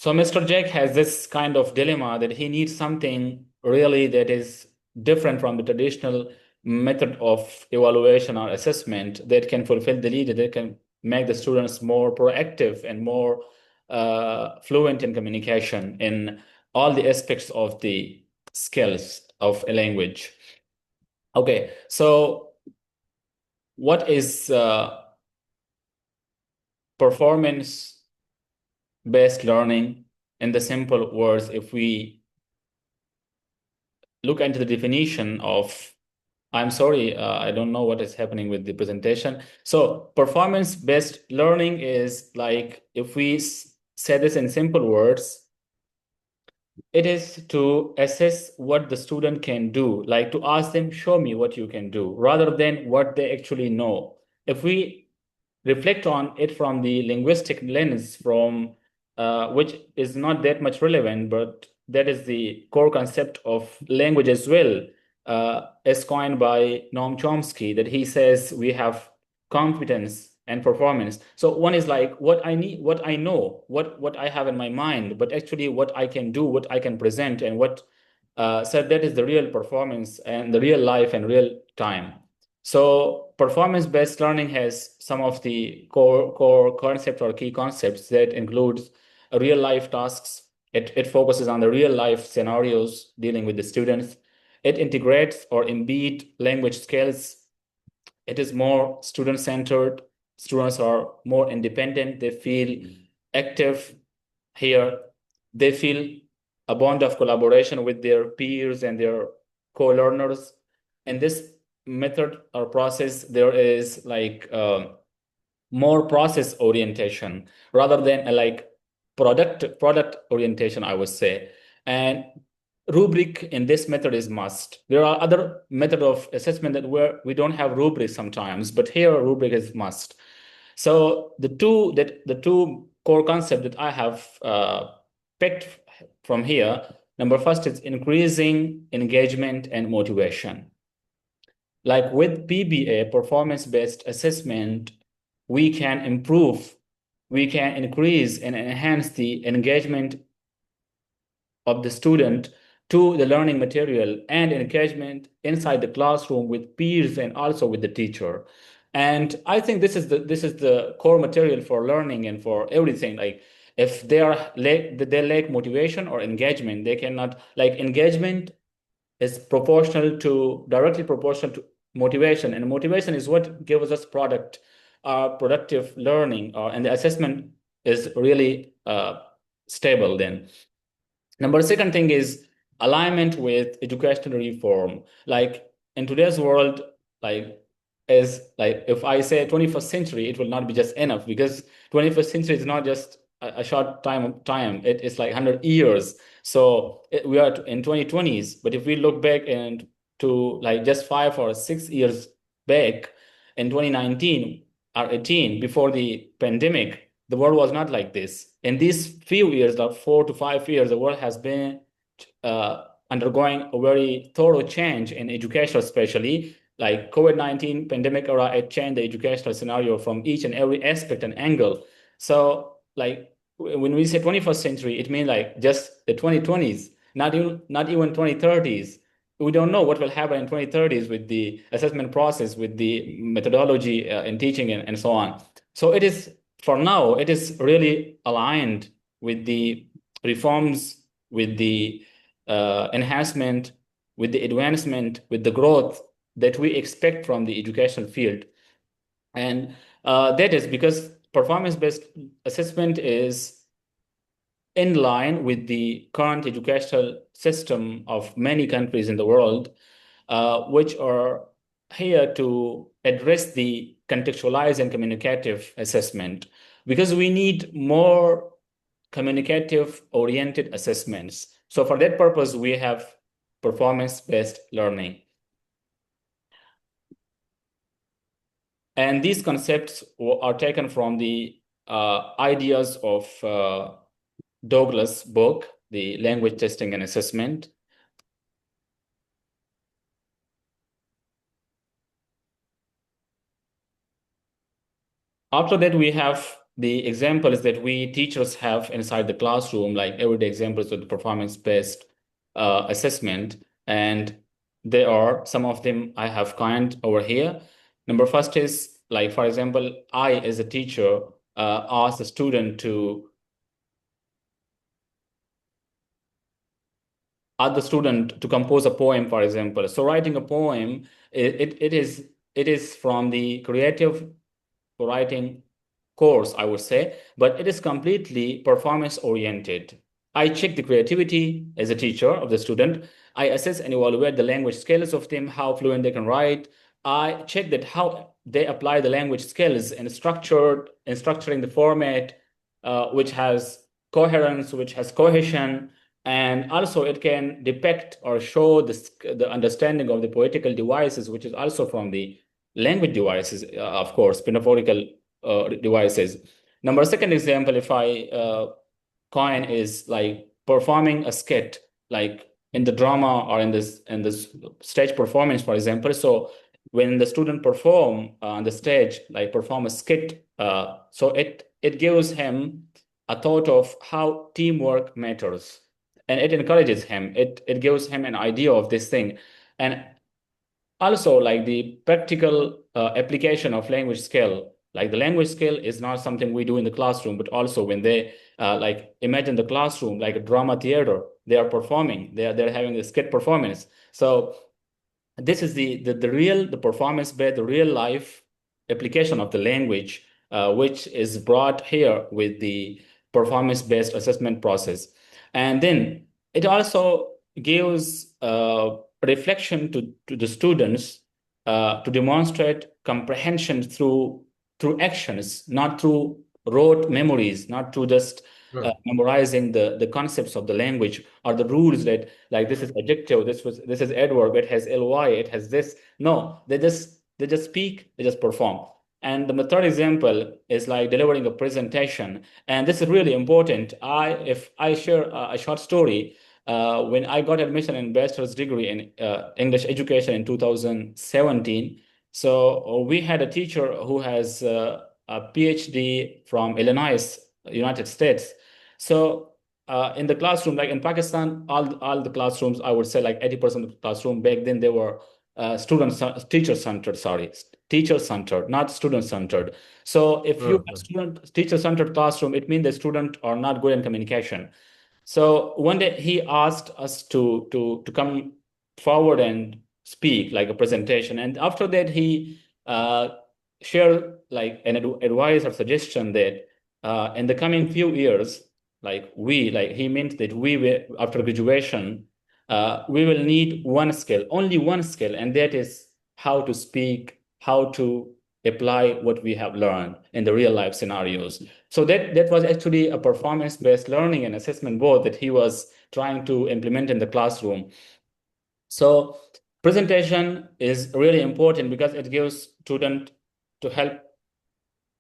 So Mr. Jack has this kind of dilemma that he needs something really that is different from the traditional method of evaluation or assessment that can fulfill the need, that can make the students more proactive and more fluent in communication in all the aspects of the skills of a language. Okay, so what is performance-based learning? In the simple words, if we look into the definition of, I'm sorry, I don't know what is happening with the presentation. So performance-based learning is like, if we say this in simple words, it is to assess what the student can do, like to ask them, show me what you can do, rather than what they actually know. If we reflect on it from the linguistic lens, from which is not that much relevant, but that is the core concept of language as well, as coined by Noam Chomsky, that he says we have competence and performance. So one is like what I need, what I know, what I have in my mind, but actually what I can do, what I can present, and what so that is the real performance and the real life and real time. So performance-based learning has some of the core concepts or key concepts that includes real life tasks. It focuses on the real life scenarios dealing with the students. It integrates or embed language skills. It is more student-centered. Students are more independent. They feel active here. They feel a bond of collaboration with their peers and their co-learners. In this method or process, there is like more process orientation rather than like product orientation, I would say. And rubric in this method is must. There are other method of assessment that where we don't have rubric sometimes, but here rubric is must. So the two core concepts that I have picked from here, number first is increasing engagement and motivation. Like with PBA, performance-based assessment, we can improve, we can increase and enhance the engagement of the student to the learning material and engagement inside the classroom with peers and also with the teacher. And I think this is the core material for learning and for everything. Like if they lack motivation or engagement, they cannot, like, engagement is directly proportional to motivation, and motivation is what gives us productive learning, and the assessment is really stable then. Second thing is alignment with educational reform. Like in today's world, like if I say 21st century, it will not be just enough, because 21st century is not just a short time. It is like 100 years. So we are in 2020s, but if we look back and to like just 5 or 6 years back in 2019 or 18, before the pandemic, the world was not like this. In these few years, like 4 to 5 years, the world has been undergoing a very thorough change in education, especially like COVID-19 pandemic era. It changed the educational scenario from each and every aspect and angle. So like when we say 21st century, it means like just the 2020s, not even 2030s. We don't know what will happen in 2030s with the assessment process, with the methodology in teaching and so on. So it is, for now, it is really aligned with the reforms, with the enhancement, with the advancement, with the growth that we expect from the educational field. And that is because performance-based assessment is in line with the current educational system of many countries in the world, which are here to address the contextualized and communicative assessment, because we need more communicative oriented assessments. So for that purpose, we have performance-based learning. And these concepts are taken from the ideas of Douglas' book, The Language Testing and Assessment. After that, we have the examples that we teachers have inside the classroom, like everyday examples of the performance-based assessment. And there are some of them I have coined over here. Number first is, like, for example, I, as a teacher, ask the student to compose a poem, for example. So writing a poem, it is from the creative writing course, I would say, but it is completely performance oriented. I check the creativity as a teacher of the student. I assess and evaluate the language skills of them, how fluent they can write. I check that how they apply the language skills in structuring the format, which has coherence, which has cohesion, and also it can depict or show the understanding of the poetical devices, which is also from the language devices, of course, metaphorical devices. Number second example, if I coin, is like performing a skit, like in the drama or in this stage performance, for example. So when the student perform on the stage, like perform a skit, so it gives him a thought of how teamwork matters, and it encourages him. It gives him an idea of this thing, and also like the practical application of language skill. Like the language skill is not something we do in the classroom, but also when they like imagine the classroom like a drama theater, they are performing, they're having a skit performance. So this is the performance based, the real life application of the language, which is brought here with the performance based assessment process. And then it also gives reflection to the students to demonstrate comprehension through actions, not through rote memories, not through just memorizing the concepts of the language or the rules that, like, this is adjective, this is adverb, it has ly, it has this. No, they just speak, they just perform. And the third example is like delivering a presentation, and this is really important. If I share a short story, when I got admission in bachelor's degree in English education in 2017, so we had a teacher who has a PhD from Illinois, United States. So in the classroom, like in Pakistan, all the classrooms, I would say like 80% of the classroom back then, they were teacher centered, not student centered. So if you have student teacher centered classroom, it means the student are not good in communication. So one day he asked us to come forward and speak like a presentation, and after that he shared like an advice or suggestion that in the coming few years, like he meant that we will, after graduation, we will need one skill, only one skill, and that is how to speak, how to apply what we have learned in the real life scenarios. So that was actually a performance-based learning and assessment board that he was trying to implement in the classroom. So presentation is really important because it gives student to help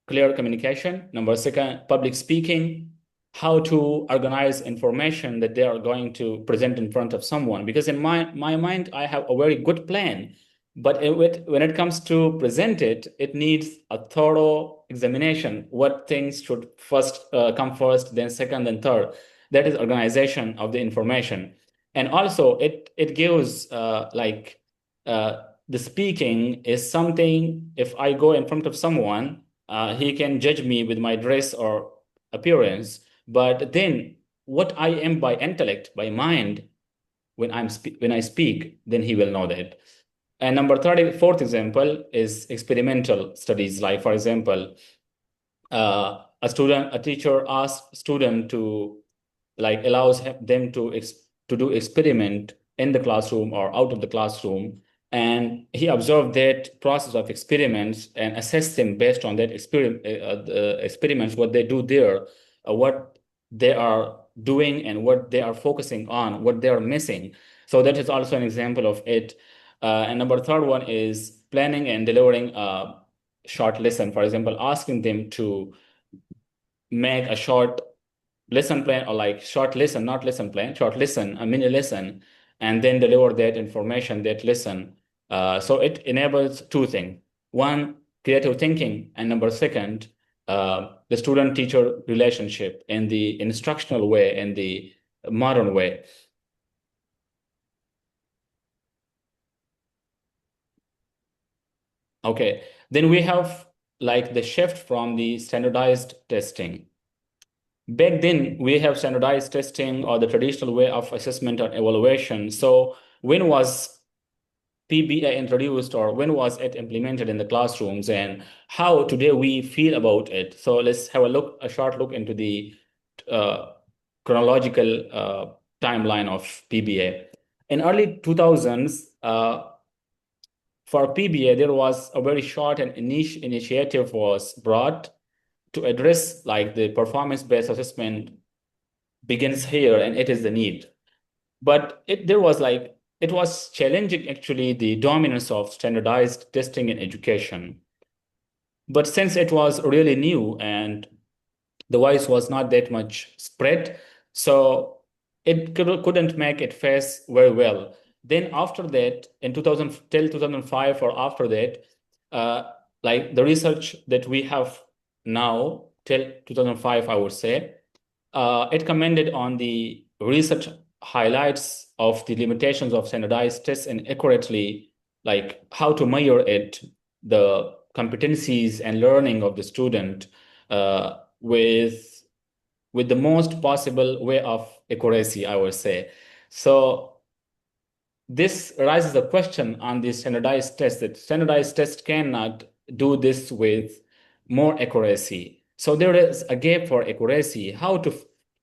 clear communication. Number second, public speaking, how to organize information that they are going to present in front of someone. Because in my mind, I have a very good plan, but when it comes to present it, it needs a thorough examination. What things should first come first, then second, then third. That is organization of the information. And also it gives the speaking is something, if I go in front of someone, he can judge me with my dress or appearance, but then what I am by intellect, by mind, when I speak, then he will know that. And fourth example is experimental studies. Like, for example, a teacher asks student to, like, allows them to do experiment in the classroom or out of the classroom, and he observed that process of experiments and assessed them based on that experiments, what they do there, what they are doing and what they are focusing on, what they are missing. So that is also an example of it. And third one is planning and delivering a short lesson. For example, asking them to make a short lesson plan, or like short lesson, not lesson plan, short lesson, a mini lesson, and then deliver that information, that lesson. So it enables two things. One, creative thinking, and second, the student-teacher relationship in the instructional way, in the modern way. Okay, then we have like the shift from the standardized testing. Back then, we have standardized testing or the traditional way of assessment or evaluation. So when was PBA introduced, or when was it implemented in the classrooms, and how today we feel about it? So let's have a short look into the uh, chronological timeline of PBA. In early 2000s, for PBA, there was a very short and initiative was brought to address like the performance-based assessment begins here, and it is the need. But it was challenging actually the dominance of standardized testing in education. But since it was really new and the voice was not that much spread, so it couldn't make it face very well. Then after that, in 2000 till 2005 or after that, like the research that we have now till 2005, I would say, it commented on the research highlights of the limitations of standardized tests and accurately, like how to measure it, the competencies and learning of the student with the most possible way of accuracy, I would say. So this raises a question on the standardized test, that standardized test cannot do this with more accuracy. So there is a gap for accuracy. How to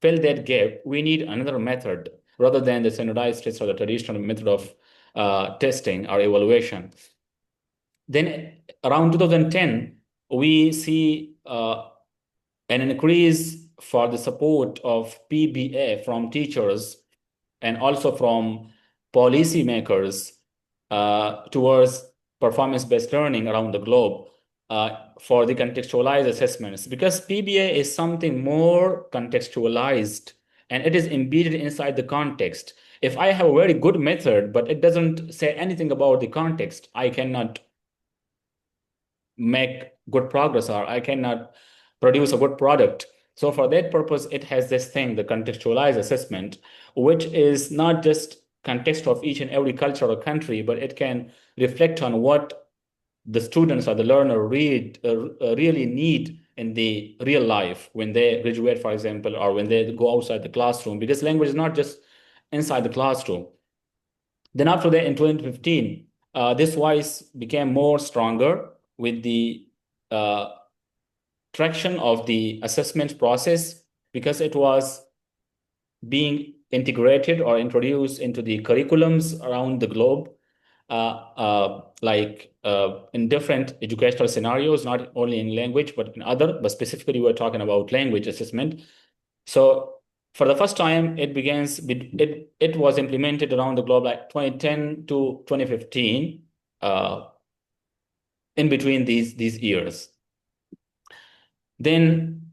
fill that gap? We need another method rather than the standardized test or the traditional method of testing or evaluation. Then around 2010, we see an increase for the support of PBA from teachers and also from policymakers towards performance-based learning around the globe for the contextualized assessments, because PBA is something more contextualized and it is embedded inside the context. If I have a very good method, but it doesn't say anything about the context, I cannot make good progress or I cannot produce a good product. So for that purpose, it has this thing, the contextualized assessment, which is not just context of each and every culture or country, but it can reflect on what the students or the learner really need in the real life when they graduate, for example, or when they go outside the classroom, because language is not just inside the classroom. Then after that, in 2015, this voice became more stronger with the traction of the assessment process, because it was being integrated or introduced into the curriculums around the globe, in different educational scenarios, not only in language, but in other, but specifically we're talking about language assessment. So for the first time, it was implemented around the globe like 2010 to 2015, in between these years. Then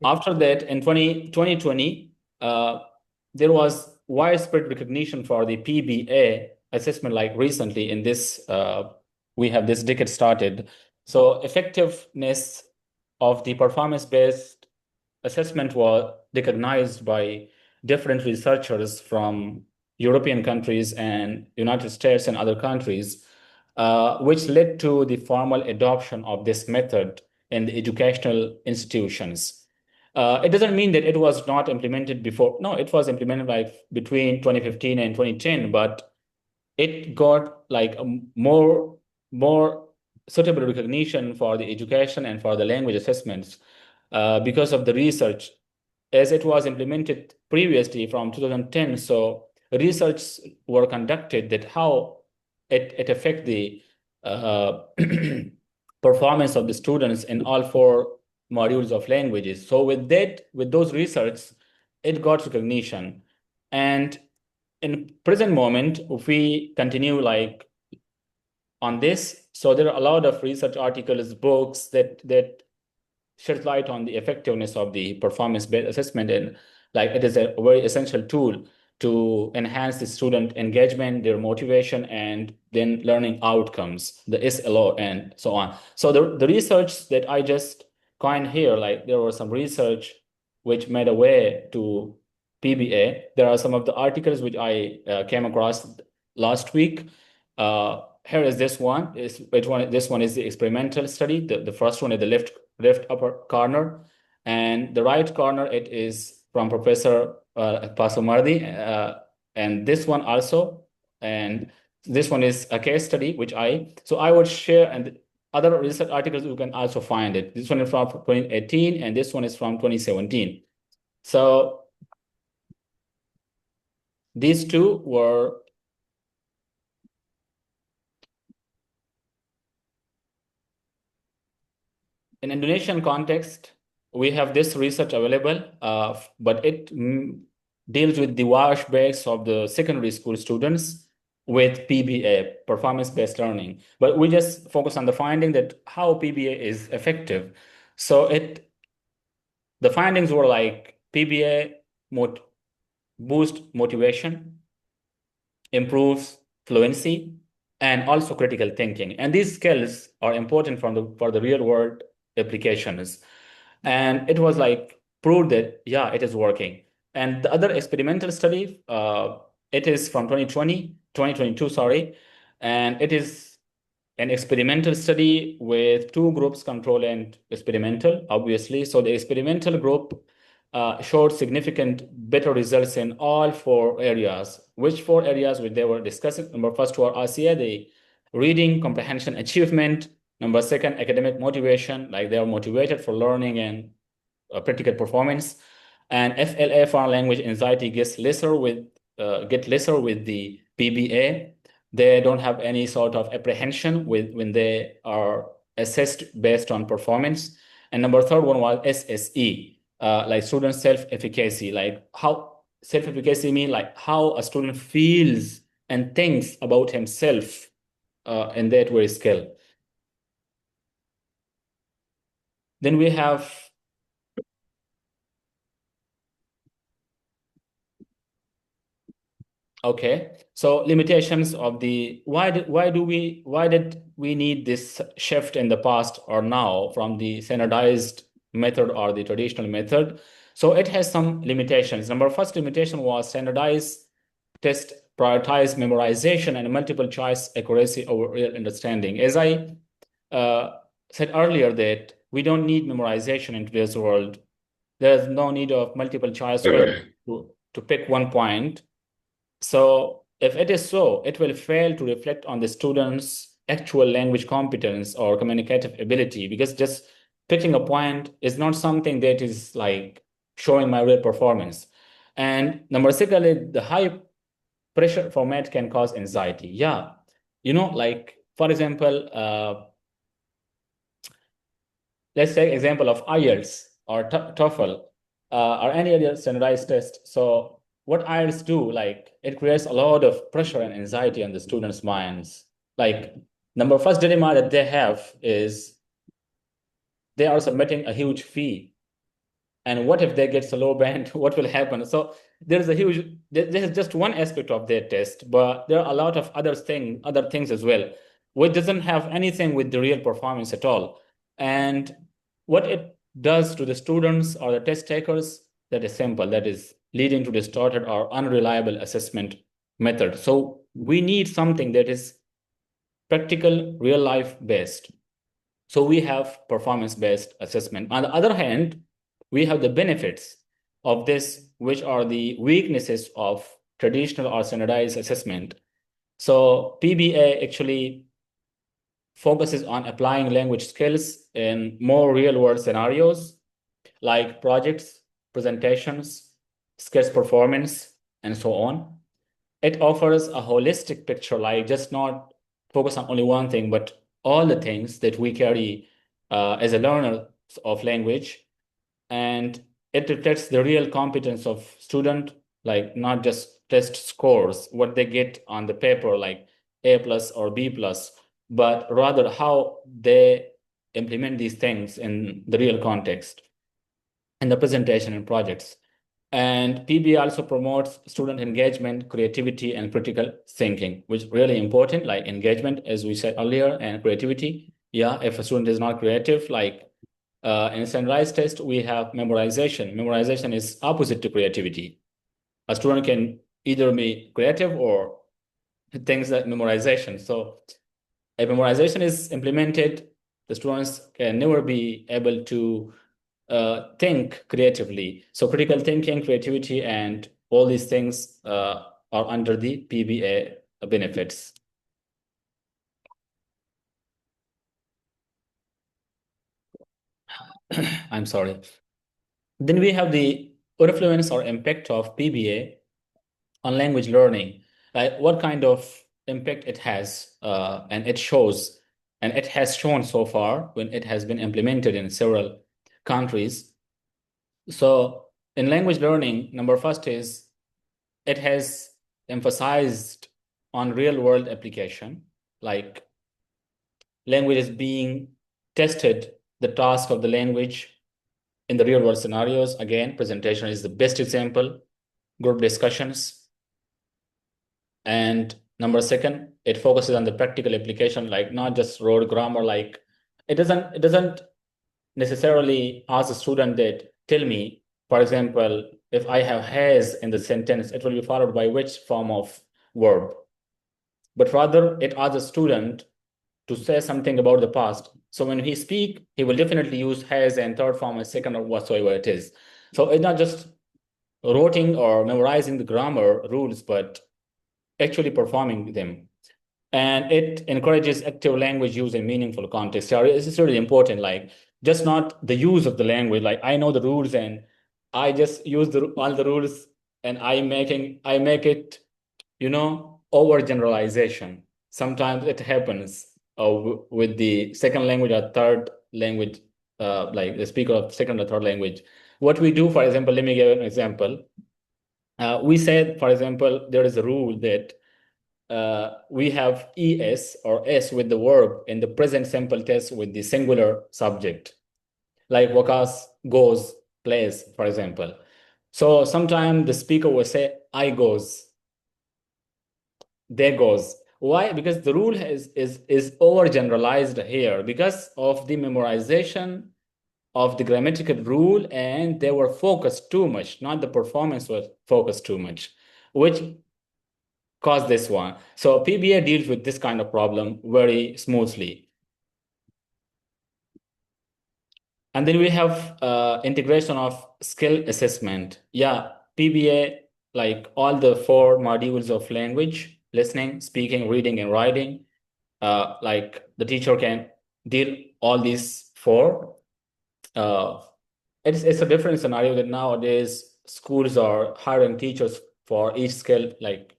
after that, in 2020, there was widespread recognition for the PBA assessment, like recently in this, we have this decade started. So effectiveness of the performance-based assessment was recognized by different researchers from European countries and United States and other countries, which led to the formal adoption of this method in the educational institutions. It doesn't mean that it was not implemented before. No, it was implemented like between 2015 and 2010, but it got like a more suitable recognition for the education and for the language assessments because of the research, as it was implemented previously from 2010. So research were conducted that how it affect the performance of the students in all four modules of languages. So with those research, it got recognition. And in present moment, if we continue like on this, so there are a lot of research articles, books that shed light on the effectiveness of the performance-based assessment, and like it is a very essential tool to enhance the student engagement, their motivation, and then learning outcomes, the SLO, and so on. So the research that I just coined here, like there was some research which made a way to PBA. There are some of the articles which I came across last week. Here is this one. This one is the experimental study. The first one is the left upper corner, and the right corner, it is from Professor Pasumardi, and this one also, and this one is a case study which so I would share, and other research articles you can also find it. This one is from 2018, and this one is from 2017. So these two were in Indonesian context. We have this research available, but it deals with the wash base of the secondary school students with PBA, performance-based learning. But we just focus on the finding that how PBA is effective. So the findings were like PBA boost motivation, improves fluency, and also critical thinking. And these skills are important for the real world applications. And it was like proved that, yeah, it is working. And the other experimental study, it is from 2022, sorry. And it is an experimental study with two groups, control and experimental, obviously. So the experimental group showed significant better results in all four areas. Which four areas which they were discussing? Number first were RCA, the reading comprehension achievement. Number second, academic motivation, like they are motivated for learning and practical performance. And FLA, foreign language anxiety, gets lesser with the PBA. They don't have any sort of apprehension when they are assessed based on performance. And number third one was SSE, like student self-efficacy, like how self-efficacy mean like how a student feels and thinks about himself in that very skill. Then we have okay, so limitations of the why did we need this shift in the past or now from the standardized method or the traditional method? So it has some limitations. First limitation was standardized test prioritize memorization and multiple choice accuracy over real understanding. As I said earlier, that we don't need memorization in today's world. There's no need of multiple choice to pick one point. So if it is so, it will fail to reflect on the student's actual language competence or communicative ability, because just picking a point is not something that is like showing my real performance. And number secondly, the high pressure format can cause anxiety. Yeah. Like for example, let's take example of IELTS or TOEFL or any other standardized test. So what IELTS do, like it creates a lot of pressure and anxiety on the students' minds. Like first dilemma that they have is they are submitting a huge fee. And what if they get a low band? What will happen? So this is just one aspect of their test, but there are a lot of other things as well, which doesn't have anything with the real performance at all. And what it does to the students or the test takers, that is simple, that is leading to distorted or unreliable assessment method. So we need something that is practical, real life based. So we have performance-based assessment. On the other hand, we have the benefits of this, which are the weaknesses of traditional or standardized assessment. So PBA actually focuses on applying language skills in more real-world scenarios, like projects, presentations, skills performance, and so on. It offers a holistic picture, like just not focus on only one thing, but all the things that we carry as a learner of language. And it reflects the real competence of student, like not just test scores, what they get on the paper, like A+ or B+, but rather how they implement these things in the real context, in the presentation and projects. And PBA also promotes student engagement, creativity, and critical thinking, which is really important, like engagement, as we said earlier, and creativity. Yeah, if a student is not creative, like in standardized test, we have memorization. Memorization is opposite to creativity. A student can either be creative or things like memorization. So if memorization is implemented, the students can never be able to think creatively. So critical thinking, creativity, and all these things are under the PBA benefits. I'm sorry. Then we have the influence or impact of PBA on language learning. Like what kind of impact it has, and it shows, and it has shown so far when it has been implemented in several countries. So in language learning, number first is it has emphasized on real world application, like language is being tested, the task of the language in the real world scenarios. Again, presentation is the best example, group discussions. And number second, it focuses on the practical application, like not just rote grammar, like it doesn't necessarily ask the student that tell me, for example, if I have has in the sentence, it will be followed by which form of verb. But rather it asks the student to say something about the past. So when he speak, he will definitely use has and third form and second or whatsoever it is. So it's not just roting or memorizing the grammar rules, but actually performing them. And it encourages active language use in meaningful context. Yeah, it's really important, like just not the use of the language. Like I know the rules and I just use all the rules and I make it, overgeneralization. Sometimes it happens with the second language or third language, like the speaker of second or third language. What we do, for example, let me give an example. We said, for example, there is a rule that we have es or s with the verb in the present simple tense with the singular subject, like Wakas goes, plays, for example. So sometimes the speaker will say, I goes, there goes. Why? Because the rule is overgeneralized here because of the memorization of the grammatical rule, and they were focused too much, not the performance was focused too much, which caused this one. So PBA deals with this kind of problem very smoothly. And then we have integration of skill assessment. Yeah, PBA, like all the four modules of language, listening, speaking, reading, and writing, like the teacher can deal all these four. Uh, it's a different scenario that nowadays schools are hiring teachers for each skill, like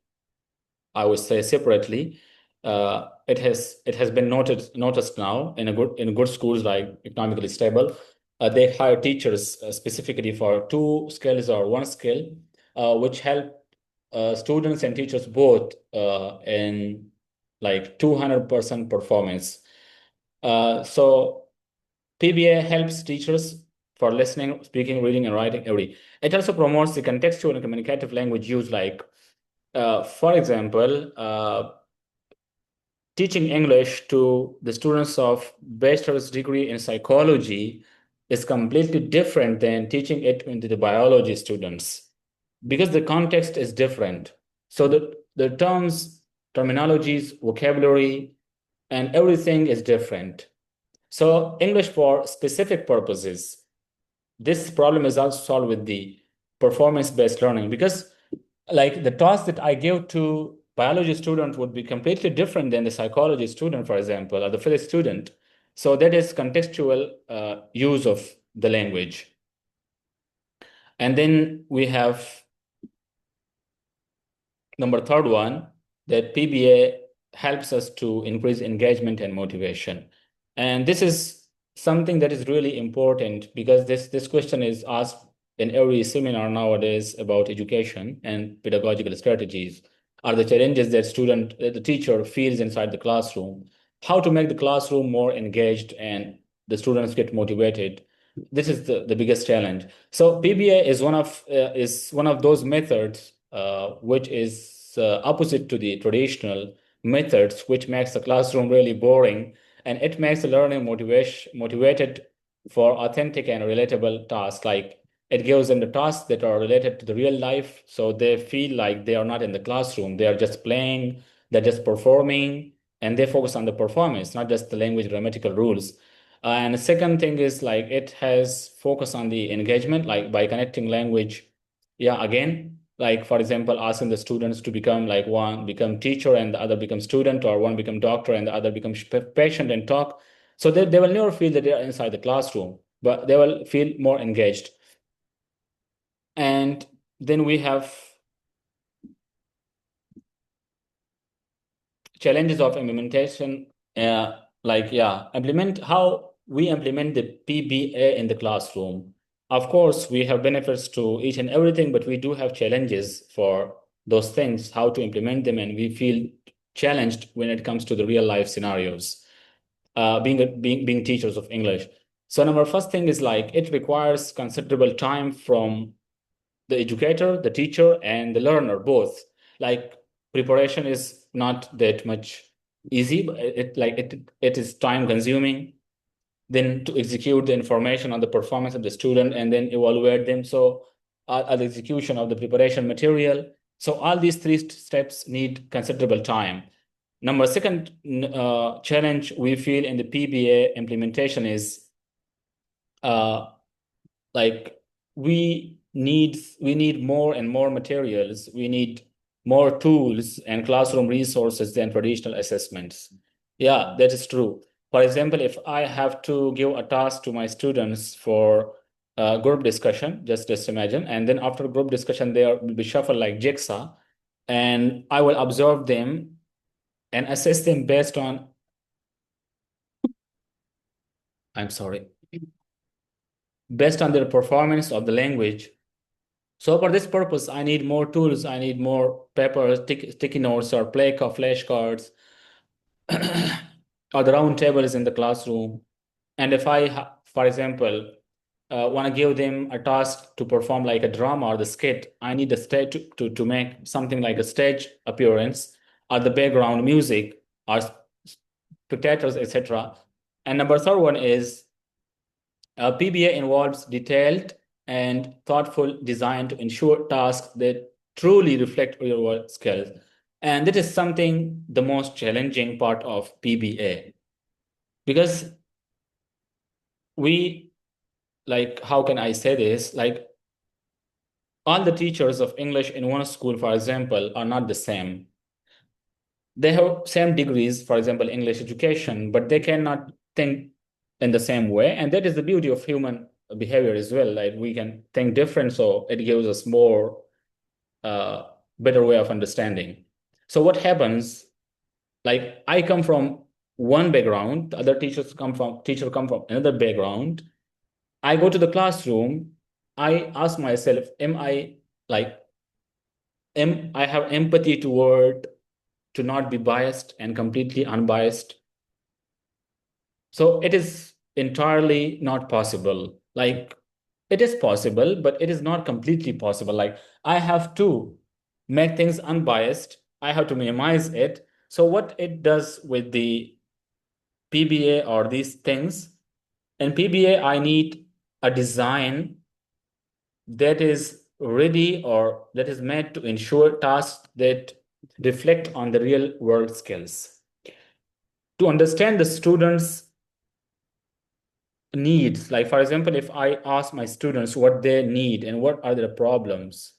I would say separately. It has been noticed now in good schools like economically stable. They hire teachers specifically for two skills or one skill, which help students and teachers both in like 200% performance. So PBA helps teachers for listening, speaking, reading, and writing every. It also promotes the contextual and communicative language use, like for example, teaching English to the students of bachelor's degree in psychology is completely different than teaching it to the biology students because the context is different. So the terms, terminologies, vocabulary, and everything is different. So English for specific purposes. This problem is also solved with the performance-based learning because like the task that I give to biology student would be completely different than the psychology student, for example, or the physics student. So that is contextual use of the language. And then we have number third one, that PBA helps us to increase engagement and motivation. And this is something that is really important because this question is asked in every seminar nowadays about education and pedagogical strategies. Are the challenges that the teacher feels inside the classroom, how to make the classroom more engaged and the students get motivated. This is the biggest challenge. So PBA is one of those methods which is opposite to the traditional methods, which makes the classroom really boring, and it makes the learner motivated for authentic and relatable tasks. Like it gives them the tasks that are related to the real life, so they feel like they are not in the classroom. They are just playing, they're just performing, and they focus on the performance, not just the language grammatical rules. And the second thing is like it has focus on the engagement, like by connecting language. Yeah, again, like for example, asking the students to become like one become teacher and the other become student, or one become doctor and the other becomes patient and talk. So they will never feel that they are inside the classroom, but they will feel more engaged. And then we have challenges of implementation. Like, yeah, implement how we implement the PBA in the classroom. Of course, we have benefits to each and everything, but we do have challenges for those things, how to implement them, and we feel challenged when it comes to the real life scenarios. Being teachers of English. So number first thing is like it requires considerable time from the educator, the teacher, and the learner both. Like preparation is not that much easy, but it is time consuming. Then to execute the information on the performance of the student and then evaluate them. So the execution of the preparation material. So all these three steps need considerable time. Number second challenge we feel in the PBA implementation is uh, like we need more and more materials. We need more tools and classroom resources than traditional assessments. Yeah, that is true. For example, if I have to give a task to my students for group discussion, just imagine, and then after group discussion, they will be shuffled like jigsaw, and I will observe them and assess them based on, I'm sorry, based on their performance of the language. So for this purpose, I need more tools. I need more papers, sticky notes, or flashcards, or the round tables in the classroom. And if for example, want to give them a task to perform like a drama or the skit, I need a stage to make something like a stage appearance, or the background music, or spectators, etc. And number third one is PBA involves detailed and thoughtful design to ensure tasks that truly reflect real world skills. And that is something the most challenging part of PBA because we, like, how can I say this? Like, all the teachers of English in one school, for example, are not the same. They have same degrees, for example, English education, but they cannot think in the same way. And that is the beauty of human behavior as well. Like we can think different, so it gives us more uh, better way of understanding. So what happens? Like I come from one background, the other teacher come from another background. I go to the classroom. I ask myself, am I like am I have empathy toward to not be biased and completely unbiased? So it is entirely not possible. Like it is possible, but it is not completely possible. Like I have to make things unbiased. I have to minimize it. So what it does with the PBA or these things, in PBA, I need a design that is ready or that is made to ensure tasks that reflect on the real world skills. To understand the students' needs, like for example, if I ask my students what they need and what are their problems.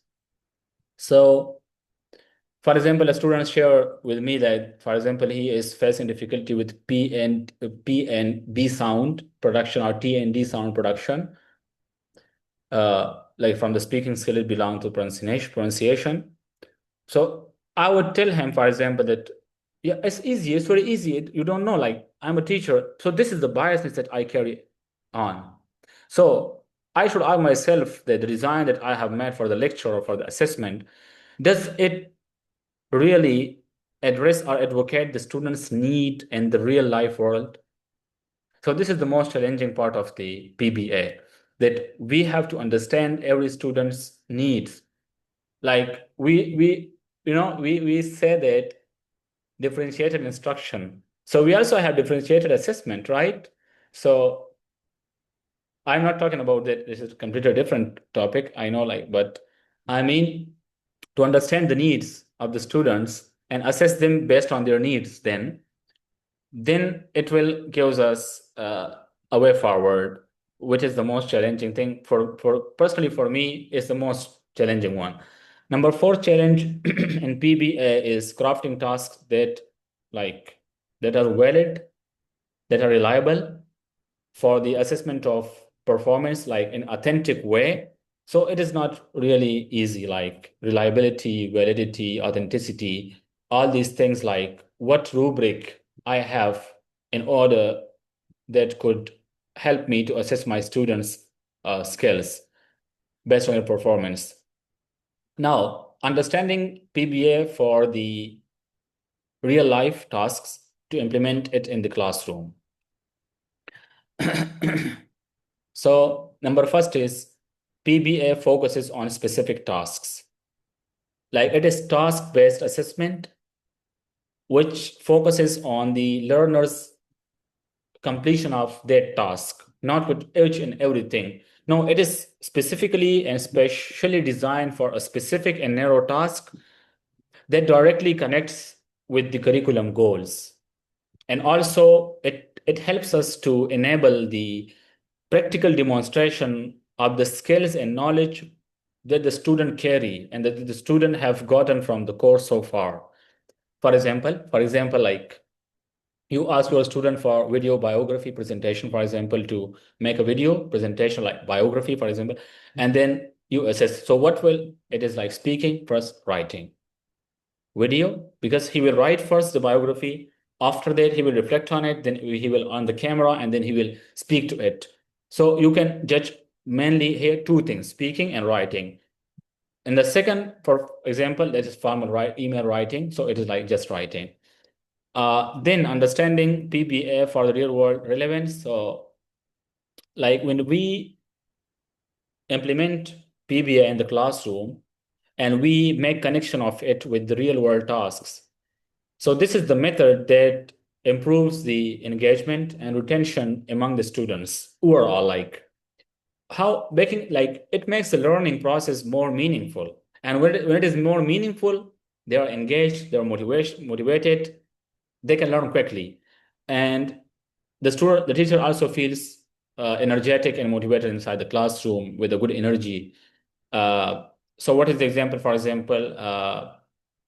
So for example, a student share with me that, for example, he is facing difficulty with P and B sound production or T and D sound production. Like from the speaking skill, it belongs to pronunciation. So I would tell him, for example, that yeah, it's easy. It's very easy. You don't know. Like I'm a teacher, so this is the biasness that I carry on. So I should ask myself that the design that I have made for the lecture or for the assessment, does it really address or advocate the students' need in the real life world? So this is the most challenging part of the PBA, that we have to understand every student's needs. Like we say that differentiated instruction. So we also have differentiated assessment, right? So I'm not talking about that. This is a completely different topic. I know, but I mean, to understand the needs of the students and assess them based on their needs, then it will give us a way forward, which is the most challenging thing for personally for me is the most challenging one. Number 4 challenge in PBA is crafting tasks that are valid, that are reliable for the assessment of performance, like in authentic way. So it is not really easy, like reliability, validity, authenticity, all these things, like what rubric I have in order that could help me to assess my students' skills based on their performance. Now, understanding PBA for the real life tasks to implement it in the classroom. So number first is PBA focuses on specific tasks. Like it is task-based assessment, which focuses on the learner's completion of their task, not with each and everything. No, it is specifically and specially designed for a specific and narrow task that directly connects with the curriculum goals. And also it helps us to enable the practical demonstration of the skills and knowledge that the student carry and that the student have gotten from the course so far. For example, like you ask your student for video biography presentation, for example, to make a video presentation like biography, for example, and then you assess. So what will it is like speaking first, writing, video, because he will write first the biography. After that, he will reflect on it. Then he will on the camera, and then he will speak to it. So you can judge mainly here two things: speaking and writing. And the second, for example, that is formal email writing. So it is like just writing. Then understanding PBA for the real world relevance. So like when we implement PBA in the classroom and we make connection of it with the real world tasks. So this is the method that improves the engagement and retention among the students overall, like how making like it makes the learning process more meaningful. And when it is more meaningful, they are engaged, they're motivated, they can learn quickly. And the teacher also feels energetic and motivated inside the classroom with a good energy. Uh, so what is the example? For example,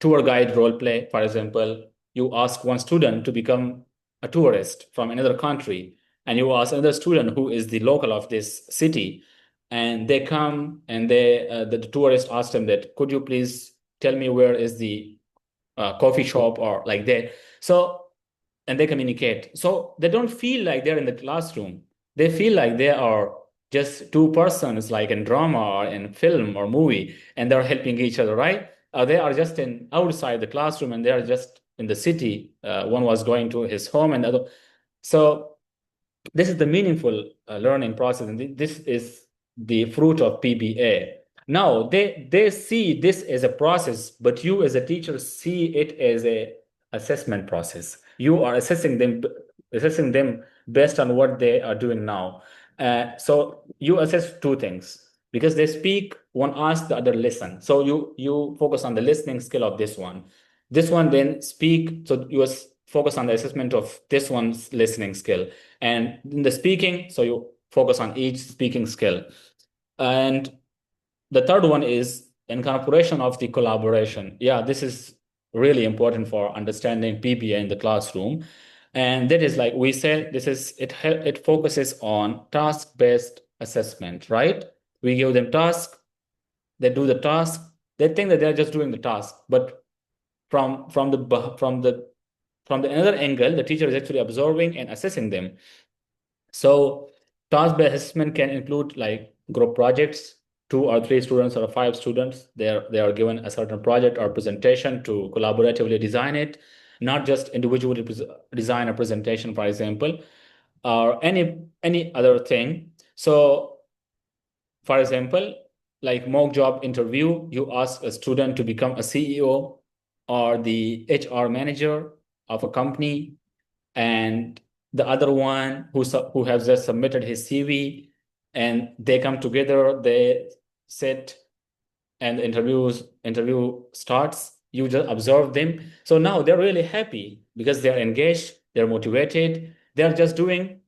tour guide role play. For example, you ask one student to become a tourist from another country, and you ask another student who is the local of this city, and they come and the tourist asks them that, could you please tell me where is the coffee shop or like that. So and they communicate. So they don't feel like they're in the classroom. They feel like they are just two persons, like in drama or in film or movie, and they're helping each other, right? They are just in outside the classroom, and they are just in the city. One was going to his home, and the other. So this is the meaningful learning process, and this is the fruit of PBA. Now they see this as a process, but you as a teacher see it as a assessment process. You are assessing them based on what they are doing now. So you assess two things because they speak, one asks, the other listen. So you focus on the listening skill of this one. This one then speak. So you focus on the assessment of this one's listening skill, and in the speaking, so you focus on each speaking skill. And the third one is incorporation of the collaboration. Yeah, this is really important for understanding PBA in the classroom. And that is like we said, it focuses on task-based assessment, right? We give them task, they do the task, they think that they're just doing the task, but from the another angle, the teacher is actually observing and assessing them. So task-based assessment can include like group projects, 2 or 3 students or 5 students. They are given a certain project or presentation to collaboratively design it, not just individually design a presentation, for example. or any other thing. So, for example, like mock job interview, you ask a student to become a CEO or the HR manager of a company, and the other one who has just submitted his CV, and they come together, they sit, and the interview starts. You just observe them. So now they're really happy because they're engaged, they're motivated, they're just doing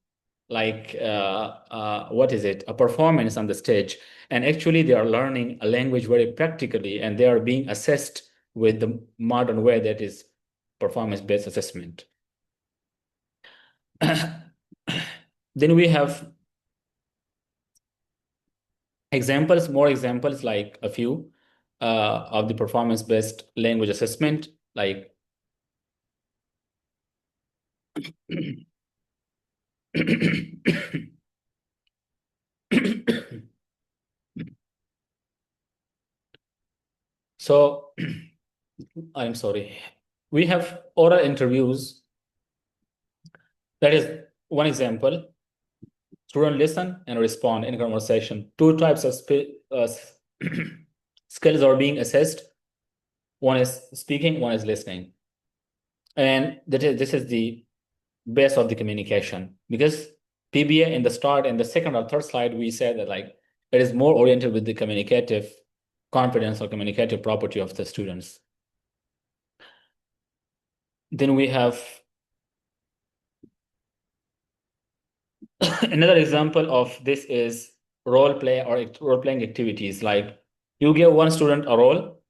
like what is it, a performance on the stage, and actually they are learning a language very practically, and they are being assessed with the modern way, that is performance-based assessment. Then we have more examples, like a few of the performance-based language assessment, like so I'm sorry. We have oral interviews. That is one example. Student listen and respond in conversation. Two types of skills are being assessed. One is speaking, one is listening. And this is the base of the communication, because PBA in the start and the second or third slide, we said that like it is more oriented with the communicative competence or communicative property of the students. Then we have another example of this is role play or role-playing activities. Like you give one student a role,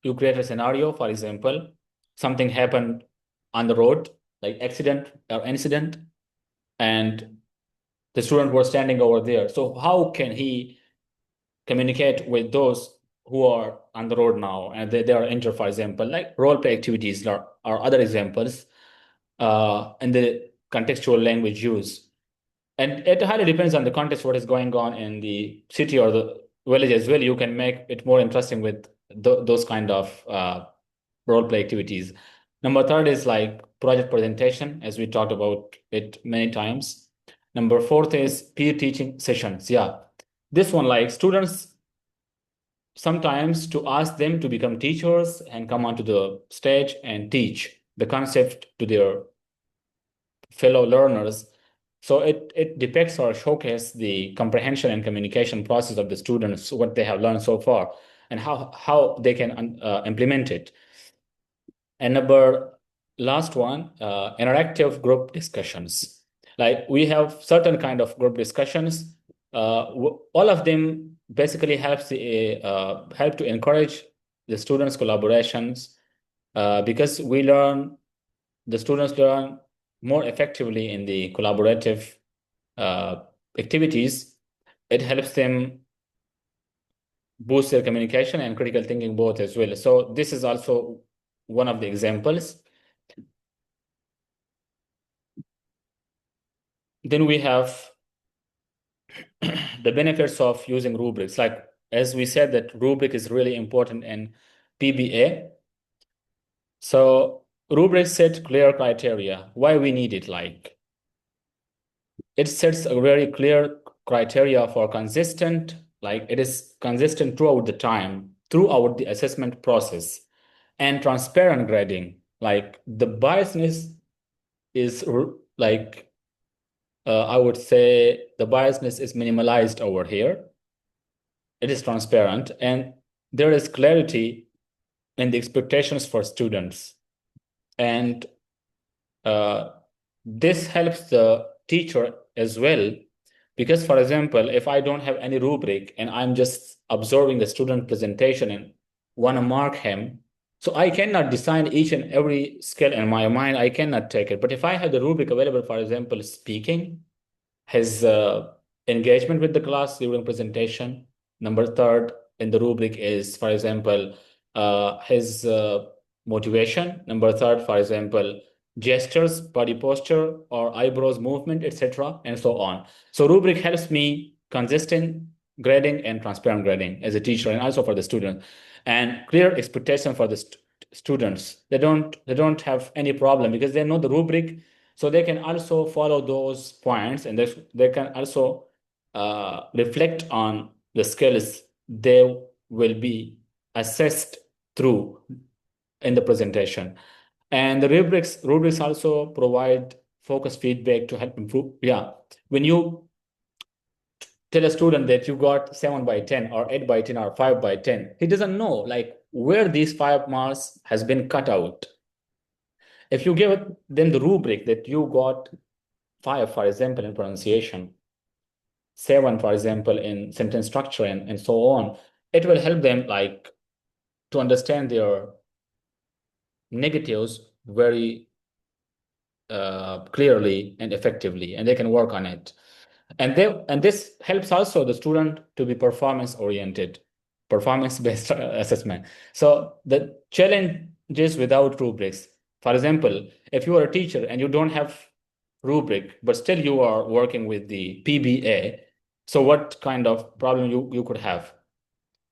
you create a scenario, for example, something happened on the road, like accident or incident, and the student was standing over there. So how can he communicate with those who are on the road now and they are injured, for example? Like role play activities are other examples in the contextual language use. And it highly depends on the context, what is going on in the city or the village as well. You can make it more interesting with those kind of role play activities. Number third is like project presentation, as we talked about it many times. Number fourth is peer teaching sessions. Yeah, this one, like students sometimes to ask them to become teachers and come onto the stage and teach the concept to their fellow learners. So it depicts or showcases the comprehension and communication process of the students, what they have learned so far, and how they can implement it. And number last one, interactive group discussions. Like we have certain kind of group discussions. All of them basically help to encourage the students' collaborations because the students learn more effectively in the collaborative activities. It helps them boost their communication and critical thinking both as well. So this is also one of the examples. Then we have the benefits of using rubrics. Like, as we said, that rubric is really important in PBA. So rubrics set clear criteria. Why we need it? Like, it sets a very clear criteria for consistent, like it is consistent throughout the time, throughout the assessment process, and transparent grading. Like the biasness is like, I would say the biasness is minimalized over here. It is transparent, and there is clarity in the expectations for students. And this helps the teacher as well, because, for example, if I don't have any rubric and I'm just observing the student presentation and want to mark him, so I cannot design each and every skill in my mind. I cannot take it. But if I have the rubric available, for example, speaking, his engagement with the class during presentation. Number third in the rubric is, for example, his motivation. Number third, for example, gestures, body posture, or eyebrows movement, etc., and so on. So rubric helps me consistent grading and transparent grading as a teacher, and also for the student, and clear expectation for the students. They don't have any problem because they know the rubric. So they can also follow those points, and they can also reflect on the skills they will be assessed through in the presentation. And the rubrics also provide focus feedback to help improve. Yeah, when you tell a student that you got 7 by 10 or 8 by 10 or 5 by 10, he doesn't know like where these 5 marks has been cut out. If you give them the rubric that you got 5, for example, in pronunciation, 7, for example, in sentence structure, and so on, it will help them like to understand their negatives very clearly and effectively, and they can work on it. And this helps also the student to be performance oriented, performance based assessment. So the challenges without rubrics, for example, if you are a teacher and you don't have rubric but still you are working with the PBA, so what kind of problem you could have?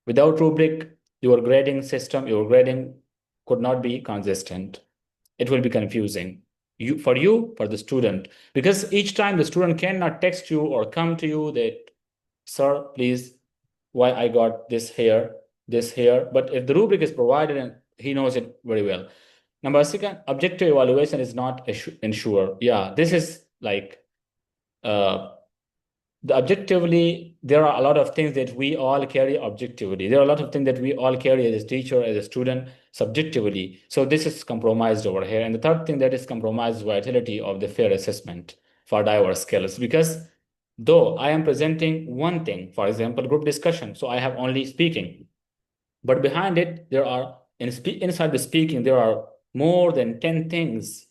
Without rubric, your grading system, your grading could not be consistent. It will be confusing for the student, because each time the student cannot text you or come to you that, sir, please, why I got this here, this here. But if the rubric is provided and he knows it very well. Number second, objective evaluation is not ensure. Yeah, this is like uh, the objectively, there are a lot of things that we all carry objectively. There are a lot of things that we all carry as a teacher, as a student, subjectively. So this is compromised over here. And the third thing that is compromised, vitality of the fair assessment for diverse skills. Because though I am presenting one thing, for example, group discussion, so I have only speaking, but behind it, there are inside the speaking, there are more than 10 things.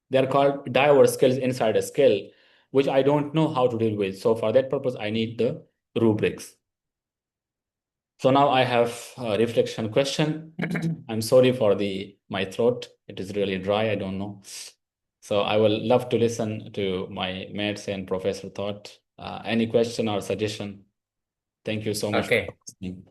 They're called diverse skills inside a skill, which I don't know how to deal with. So for that purpose, I need the rubrics. So now I have a reflection question. I'm sorry for my throat. It is really dry. I don't know. So I will love to listen to my mates and professor thought. Any question or suggestion? Thank you so much for Okay. listening.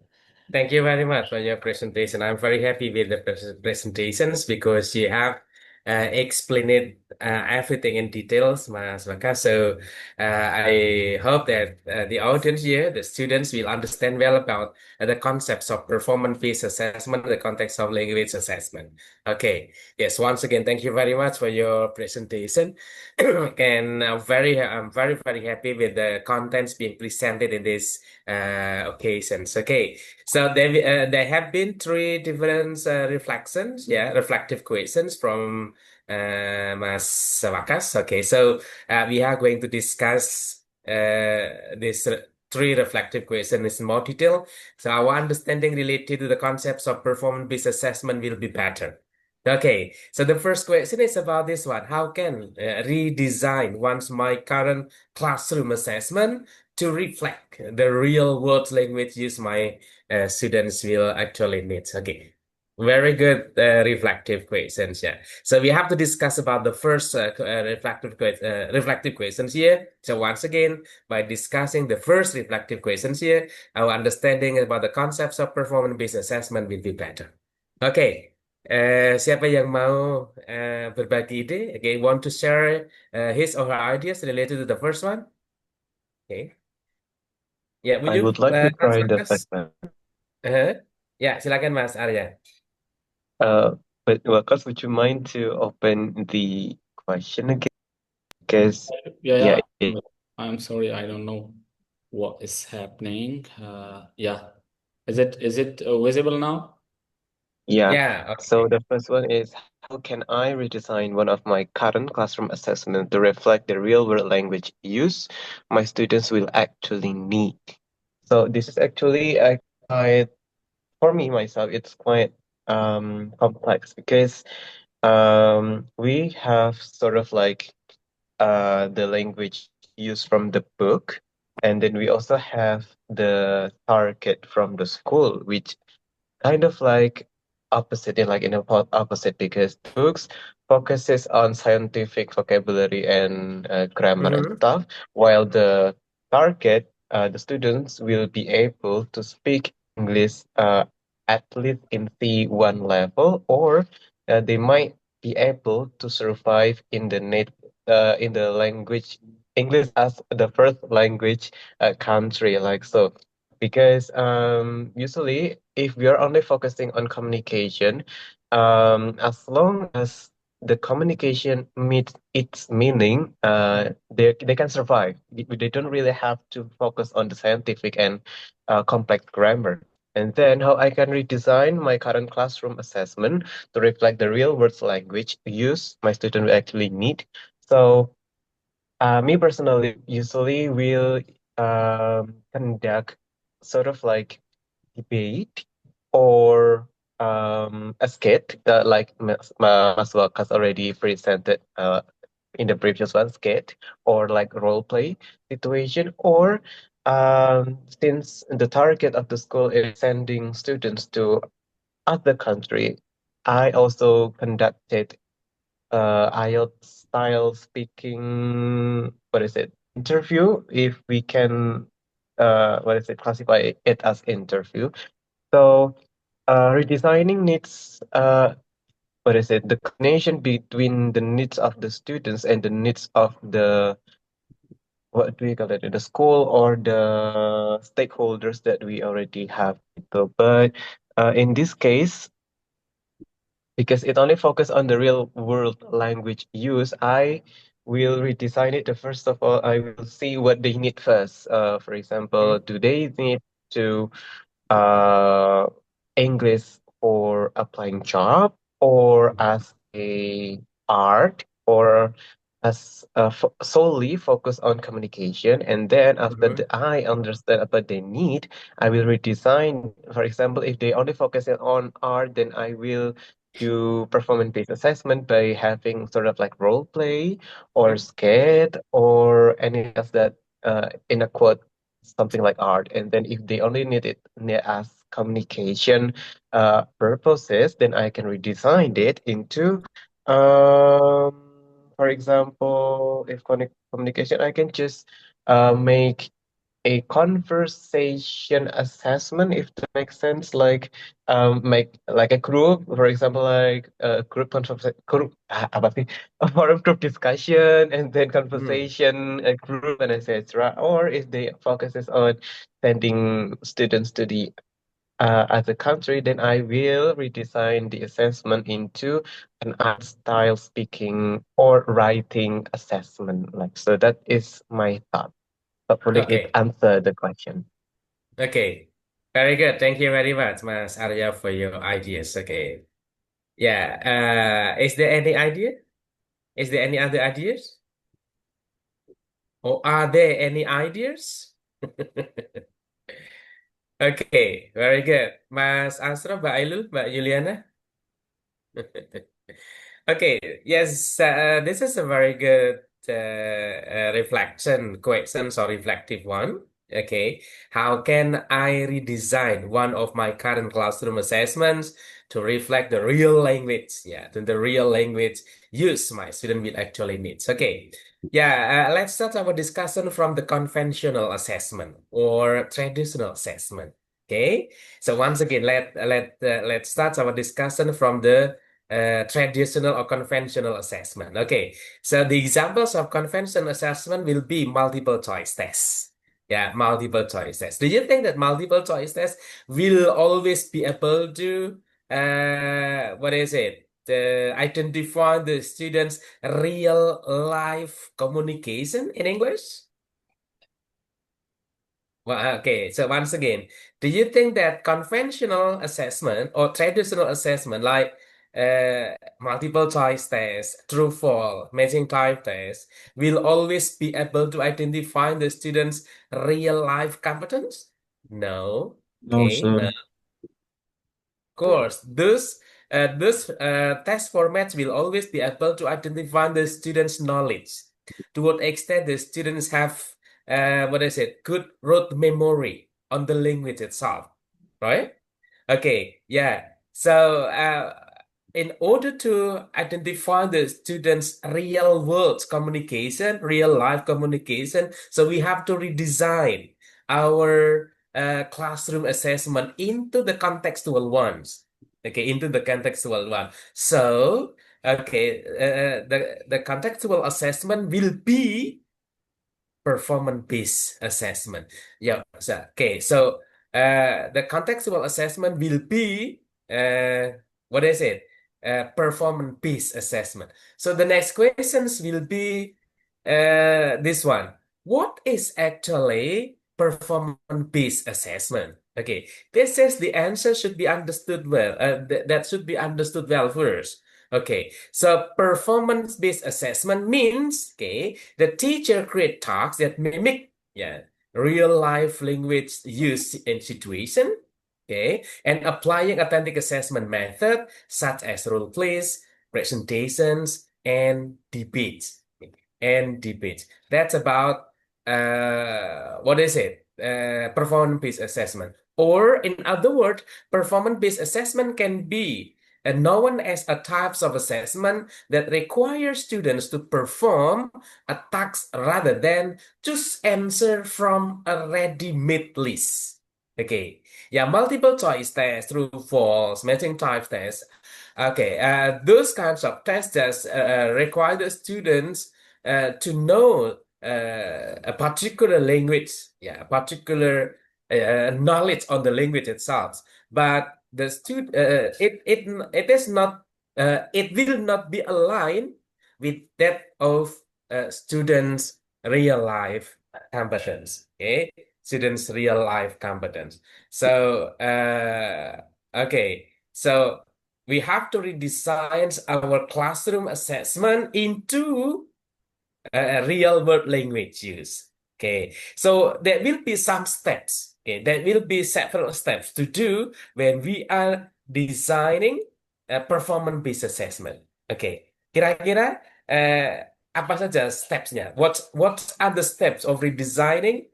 Thank you very much for your presentation. I'm very happy with the presentations because you have explained it, everything in details, Mas Baka. So I hope that the audience here, the students, will understand well about the concepts of performance-based assessment, the context of language assessment. Okay. Yes. Once again, thank you very much for your presentation, and I'm very very happy with the contents being presented in this occasions. Okay. So there have been three different reflections, yeah, reflective questions from Mas Savakas. Okay, so we are going to discuss this three reflective questions in more detail. So our understanding related to the concepts of performance-based assessment will be better. Okay, so the first question is about this one. How can redesign one's my current classroom assessment to reflect the real world language use my students will actually need? Okay, very good reflective questions. Yeah. So we have to discuss about the first reflective questions here. So once again, by discussing the first reflective questions here, our understanding about the concepts of performance-based assessment will be better. Okay. Siapa yang mau berbagi ide? Okay, want to share his or her ideas related to the first one? Okay. Ya, would I you, would like to Mas try the Bagas? segment. Ya, silakan Mas Arya. Uh, but Wakas, would you mind to open the question again? Because Yeah, yeah, yeah. I'm sorry, I don't know what is happening. Yeah. Is it visible now? yeah. Ya, So oke. the first one is, how can I redesign one of my current classroom assessment to reflect the real world language use my students will actually need? So this is actually quite, for me myself, it's quite complex because we have sort of like the language used from the book, and then we also have the target from the school, which kind of like opposite, like in a opposite, because the books focuses on scientific vocabulary and grammar and Mhm. stuff, while the target, the students will be able to speak English at least in C1 level, or they might be able to survive in the in the language English as the first language country, like so. Because usually, if we are only focusing on communication, as long as the communication meets its meaning, they can survive. They don't really have to focus on the scientific and complex grammar. And then how I can redesign my current classroom assessment to reflect the real world language use my student will actually need. So, me personally, usually will conduct sort of like debate or a skit that like Mas Wak has already presented in the previous one, skit or like role play situation, or since the target of the school is sending students to other country, I also conducted IELTS style speaking, what is it, interview, if we can, what is it, classify it as interview. So, redesigning needs, what is it, the combination between the needs of the students and the needs of the, what do we call it, the school or the stakeholders that we already have. So, but in this case, because it only focus on the real world language use, I will redesign it. First of all, I will see what they need first. For example, Mhm. do they need to uh, English for applying job or as a art or as solely focus on communication, and then after Mhm. I understand what they need, I will redesign. For example, if they only focus on art, then I will do performance-based assessment by having sort of like role play or Mhm. skate or anything else that in a quote something like art. And then if they only need it as communication purposes, then I can redesign it into, for example, if communication, I can just make a conversation assessment, if that makes sense, like make like a group, for example, like a group group apa sih? A forum group discussion and then Mhm. conversation a group and etc. Or if they focuses on sending students to the other country, then I will redesign the assessment into an art style speaking or writing assessment, like so. That is my thought. Hopefully it Okay. answered the question. Okay. Very good. Thank you very much, Mas Arya, for your ideas. Okay. Yeah. Is there any idea? Is there any other ideas? Or are there any ideas? Okay, very good. Mas Asra, Mbak Ailul, Mbak Juliana. Okay, yes, this is a very good reflection questions or reflective one. Okay, how can I redesign one of my current classroom assessments to reflect the real language? Yeah, to the real language use my student will actually needs. Okay, yeah, let's start our discussion from the conventional assessment or traditional assessment. Okay, so once again, let's start our discussion from the traditional or conventional assessment. Okay, so the examples of conventional assessment will be multiple choice tests. Yeah, multiple choice tests. Do you think that multiple choice tests will always be able to, what is it? Identify the students' real life communication in English? Well, okay, so once again, do you think that conventional assessment or traditional assessment like multiple choice test, true false, matching type test will always be able to identify the student's real life competence? No. No, Okay, no. sir. Course, this test formats will always be able to identify the student's knowledge. To what extent the students have, what is it, good rote memory on the language itself, right? Okay, yeah. So, in order to identify the students' real world communication, real life communication, so we have to redesign our classroom assessment into the contextual ones. Okay, into the contextual one. So, Okay, the contextual assessment will be performance-based assessment. Yeah. So, okay. So the contextual assessment will be what is it? Performance-based assessment. So the next questions will be this one. What is actually performance-based assessment? Okay. This says the answer should be understood well. That should be understood well first. Okay, so performance-based assessment means, okay, the teacher create tasks that mimic, yeah, real-life language use and situation, okay, and applying authentic assessment method such as role plays, presentations, and debates. And debates. That's about what is it? Performance-based assessment. Or in other words, performance-based assessment can be known as a types of assessment that require students to perform a task rather than just answer from a ready-made list. Okay, yeah, multiple choice test, true, false, matching type test. Okay, those kinds of tests just require the students to know a particular language, yeah, a particular knowledge on the language itself. But the student, it is not, it will not be aligned with that of students' real life competence. Okay, students' real life competence. So, okay, so we have to redesign our classroom assessment into real world language use. Okay, so there will be some steps. Okay, there will be several steps to do when we are designing a performance-based assessment. Okay, kira-kira apa saja steps-nya? What are the steps of redesigning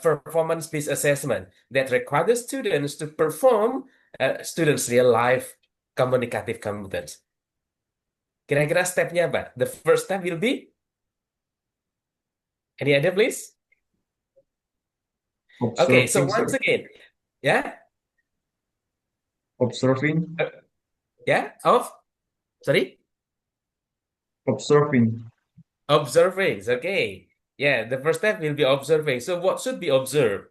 performance-based assessment that require the students to perform students' real life communicative competence? Kira-kira stepnya apa? The first step will be any idea, please? Okay, so Observing, once sir. again, yeah, Observing, uh, yeah, sorry, observing observing. Okay, yeah, the first step will be observing. So what should be observed?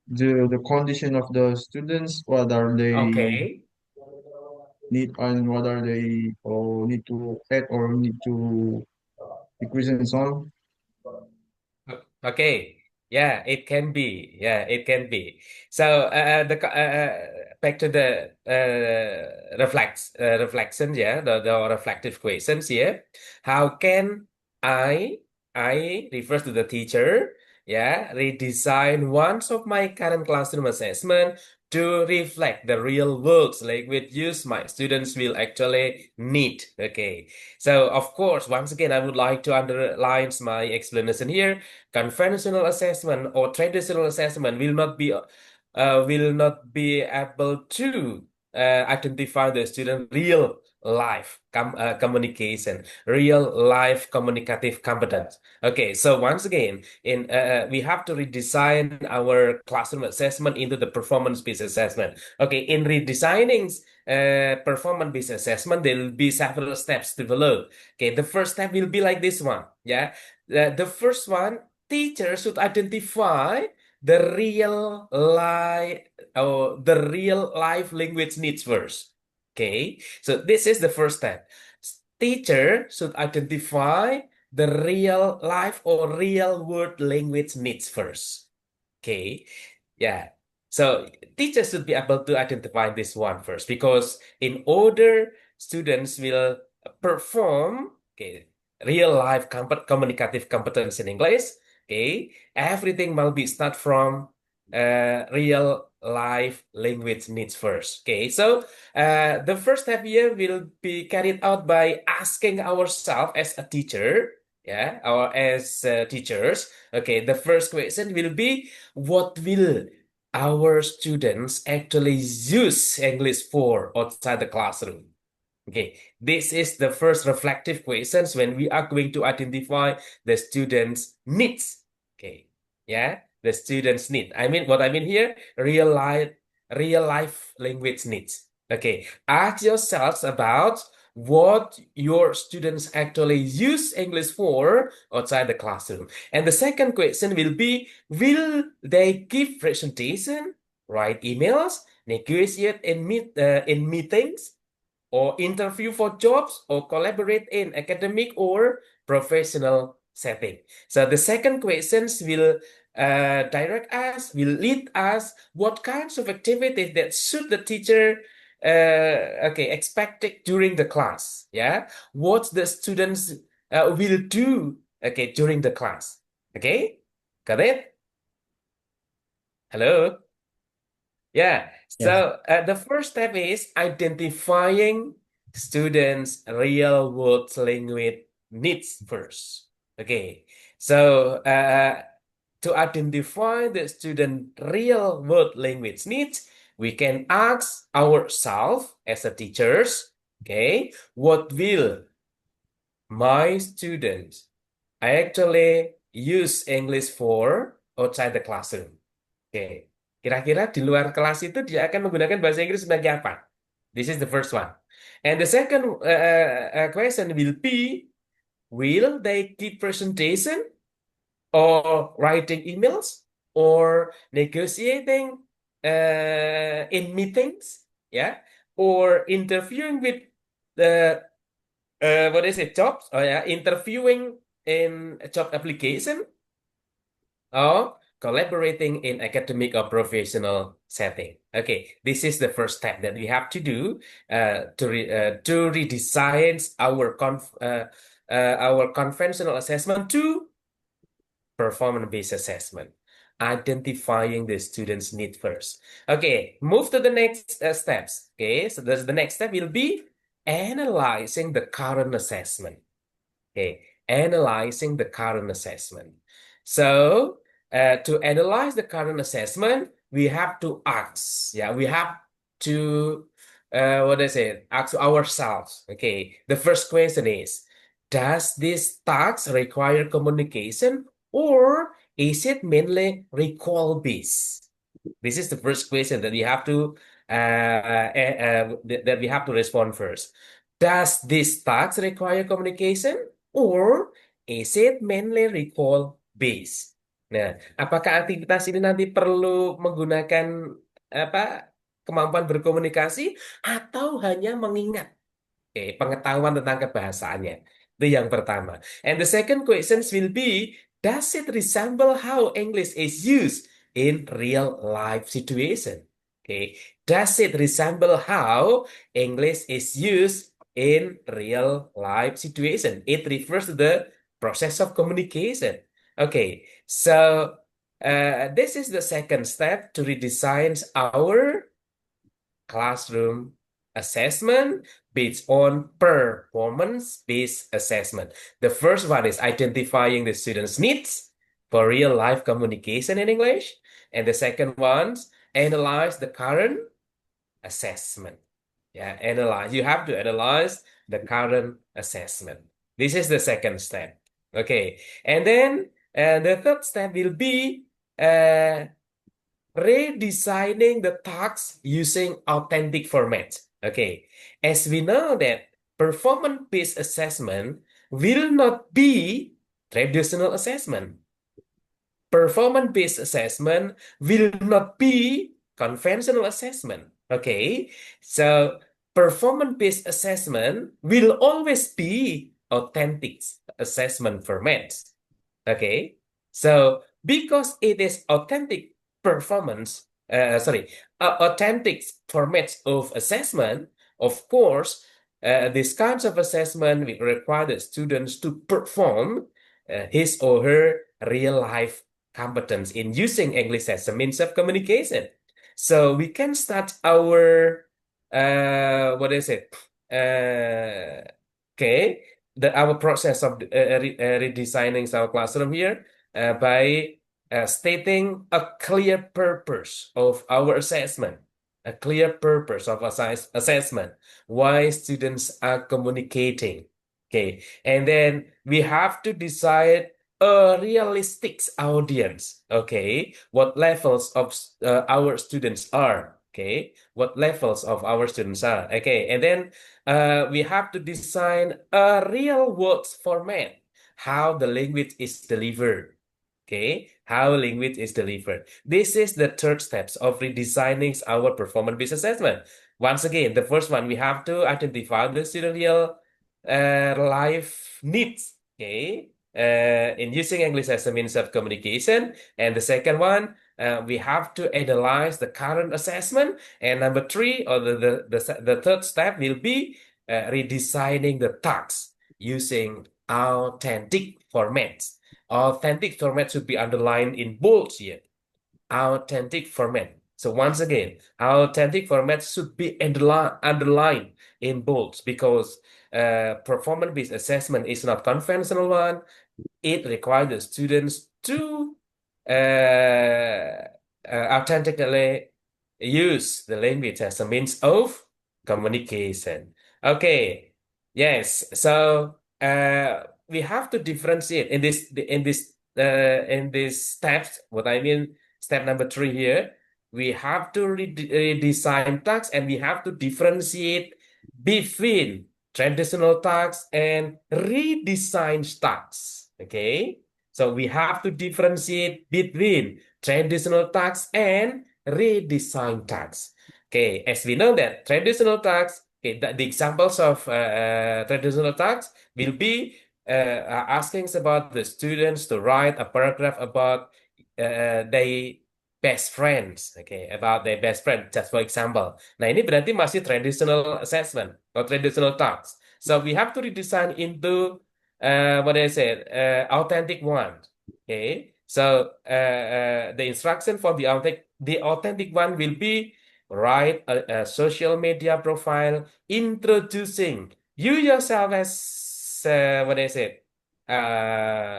the condition of the students, what are they Okay, need and what are they need to add or need to decrease and so on. okay, yeah, it can be. Yeah, it can be. So back to the reflection. Yeah, the reflective questions here. How can I I refers to the teacher. Yeah, redesign one of my current classroom assessment to reflect the real world language use my students will actually need. Okay. So of course, once again, I would like to underline my explanation here. Conventional assessment or traditional assessment will not be able to identify the student real life communication, real life communicative competence. Okay, so once again, in we have to redesign our classroom assessment into the performance-based assessment. Okay, in redesigning performance-based assessment, there will be several steps developed. Okay, the first step will be like this one. Yeah, the first one, teacher should identify the real life language needs first. Okay, so this is the first step. Teacher should identify the real life or real world language needs first. Okay, yeah. So teachers should be able to identify this one first because in order students will perform, okay, real life communicative competence in English, okay, everything will be start from real life language needs first. Okay, so the first step here will be carried out by asking ourselves as a teacher, yeah, or as teachers. Okay, the first question will be, what will our students actually use English for outside the classroom? Okay, this is the first reflective questions when we are going to identify the students' needs. Okay, yeah, the students' need. I mean, what I mean here, real life language needs. Okay, ask yourselves about what your students actually use English for outside the classroom. And the second question will be, will they give presentation, write emails, negotiate in meetings, or interview for jobs, or collaborate in academic or professional setting? So the second questions will will lead us what kinds of activities that should the teacher expected during the class. Yeah, what the students will do during the class. Okay, got it? Hello? Yeah. Yes. So the first step is identifying students' real world language needs first. Okay. So to identify the student real world language needs, we can ask ourselves as a teachers, okay, what will my students actually use English for outside the classroom? Oke, kira-kira di luar kelas itu dia akan menggunakan bahasa Inggris sebagai apa? This is the first one. And the second question will be, will they give presentation or writing emails or negotiating in meetings, yeah, or interviewing with the what is it, jobs? Oh yeah, interviewing in a job application, or collaborating in academic or professional setting. Okay, this is the first step that we have to do to redesign our conventional assessment to performance-based assessment, identifying the student's need first. Okay, move to the next steps. Okay, so the next step will be analyzing the current assessment. Okay, analyzing the current assessment. So to analyze the current assessment, we have to ask. Yeah, we have to ask ourselves. Okay, the first question is, does this task require communication, or is it mainly recall based? This is the first question that we have to that we have to respond first. Does this task require communication, or is it mainly recall based? Nah, apakah aktivitas ini nanti perlu menggunakan apa kemampuan berkomunikasi atau hanya mengingat pengetahuan tentang kebahasaannya? Itu yang pertama. And the second questions will be, does it resemble how English is used in real life situation? Okay. Does it resemble how English is used in real life situation? It refers to the process of communication. Okay. So this is the second step to redesign our classroom assessment based on performance-based assessment. The first one is identifying the students' needs for real-life communication in English. And the second one, analyze the current assessment. Yeah, analyze. You have to analyze the current assessment. This is the second step. Okay. And then the third step will be redesigning the tasks using authentic formats. Okay, as we know that performance-based assessment will not be traditional assessment. Performance-based assessment will not be conventional assessment. Okay, so performance-based assessment will always be authentic assessment formats. Okay, so because it is authentic authentic formats of assessment, of course, these kinds of assessment will require the students to perform his or her real life competence in using English as a means of communication. So we can start our our process of redesigning our classroom here by stating a clear purpose of our assessment, a clear purpose of assessment, why students are communicating. Okay, and then we have to decide a realistic audience. Okay, what levels of our students are. Okay, what levels of our students are. Okay, and then we have to design a real words format, how the language is delivered. Okay, how language is delivered. This is the third steps of redesigning our performance-based assessment. Once again, the first one, we have to identify the student real life needs. Okay, in using English as a means of communication. And the second one, we have to analyze the current assessment. And number three, or the third step will be redesigning the tasks using authentic formats. Authentic format should be underlined in bold here. Authentic format. So once again, authentic format should be underlined in bold because performance-based assessment is not conventional one. It requires the students to authentically use the language as a means of communication. Okay, yes. So we have to differentiate in this steps. What I mean, step number 3 here, we have to redesign tasks and we have to differentiate between traditional tasks and redesign tasks. Okay, so we have to differentiate between traditional tasks and redesign tasks. Okay, as we know that traditional tasks, okay, the examples of traditional tasks will be asking about the students to write a paragraph about their best friends, okay, about their best friend, just for example. Nah, ini berarti masih traditional assessment or traditional tasks. So we have to redesign into what I said, authentic one. Okay, so the instruction for the authentic one will be write a social media profile introducing you yourself as what I said.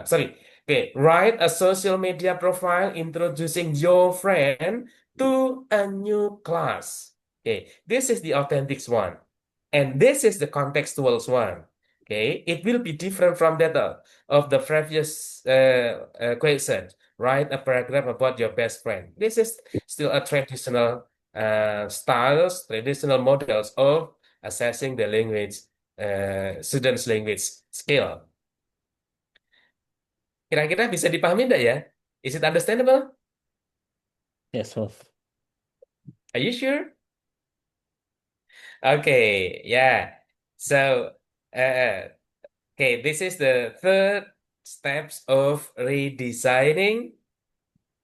Sorry. Okay, write a social media profile introducing your friend to a new class. Okay, this is the authentic one. And this is the contextual one. Okay, it will be different from that of the previous question. Write a paragraph about your best friend. This is still a traditional styles, traditional models of assessing the language, students' language skill. Kira-kira bisa dipahami enggak ya? Is it understandable? Yes, Prof. Are you sure? Okay, yeah. So, okay, this is the third steps of redesigning.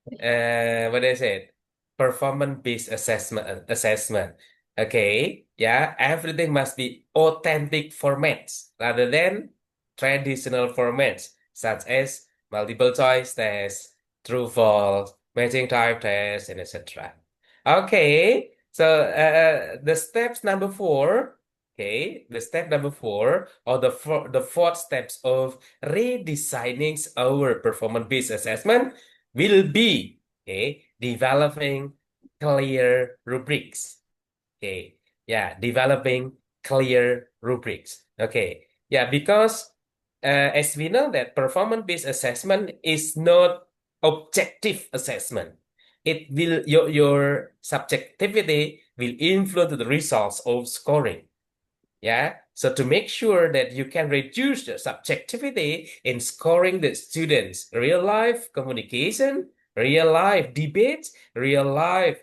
What is it? Performance-based assessment. Okay, yeah. Everything must be authentic formats rather than traditional formats, such as multiple choice tests, true false, matching type tests, and etc. Okay, so the steps number 4. Okay, the step number 4, or the fourth steps of redesigning our performance-based assessment will be, okay, developing clear rubrics. Okay, yeah, developing clear rubrics. Okay, yeah, because as we know that performance-based assessment is not objective assessment. It will your subjectivity will influence the results of scoring. Yeah, so to make sure that you can reduce the subjectivity in scoring the students' real life communication, real life debates, real life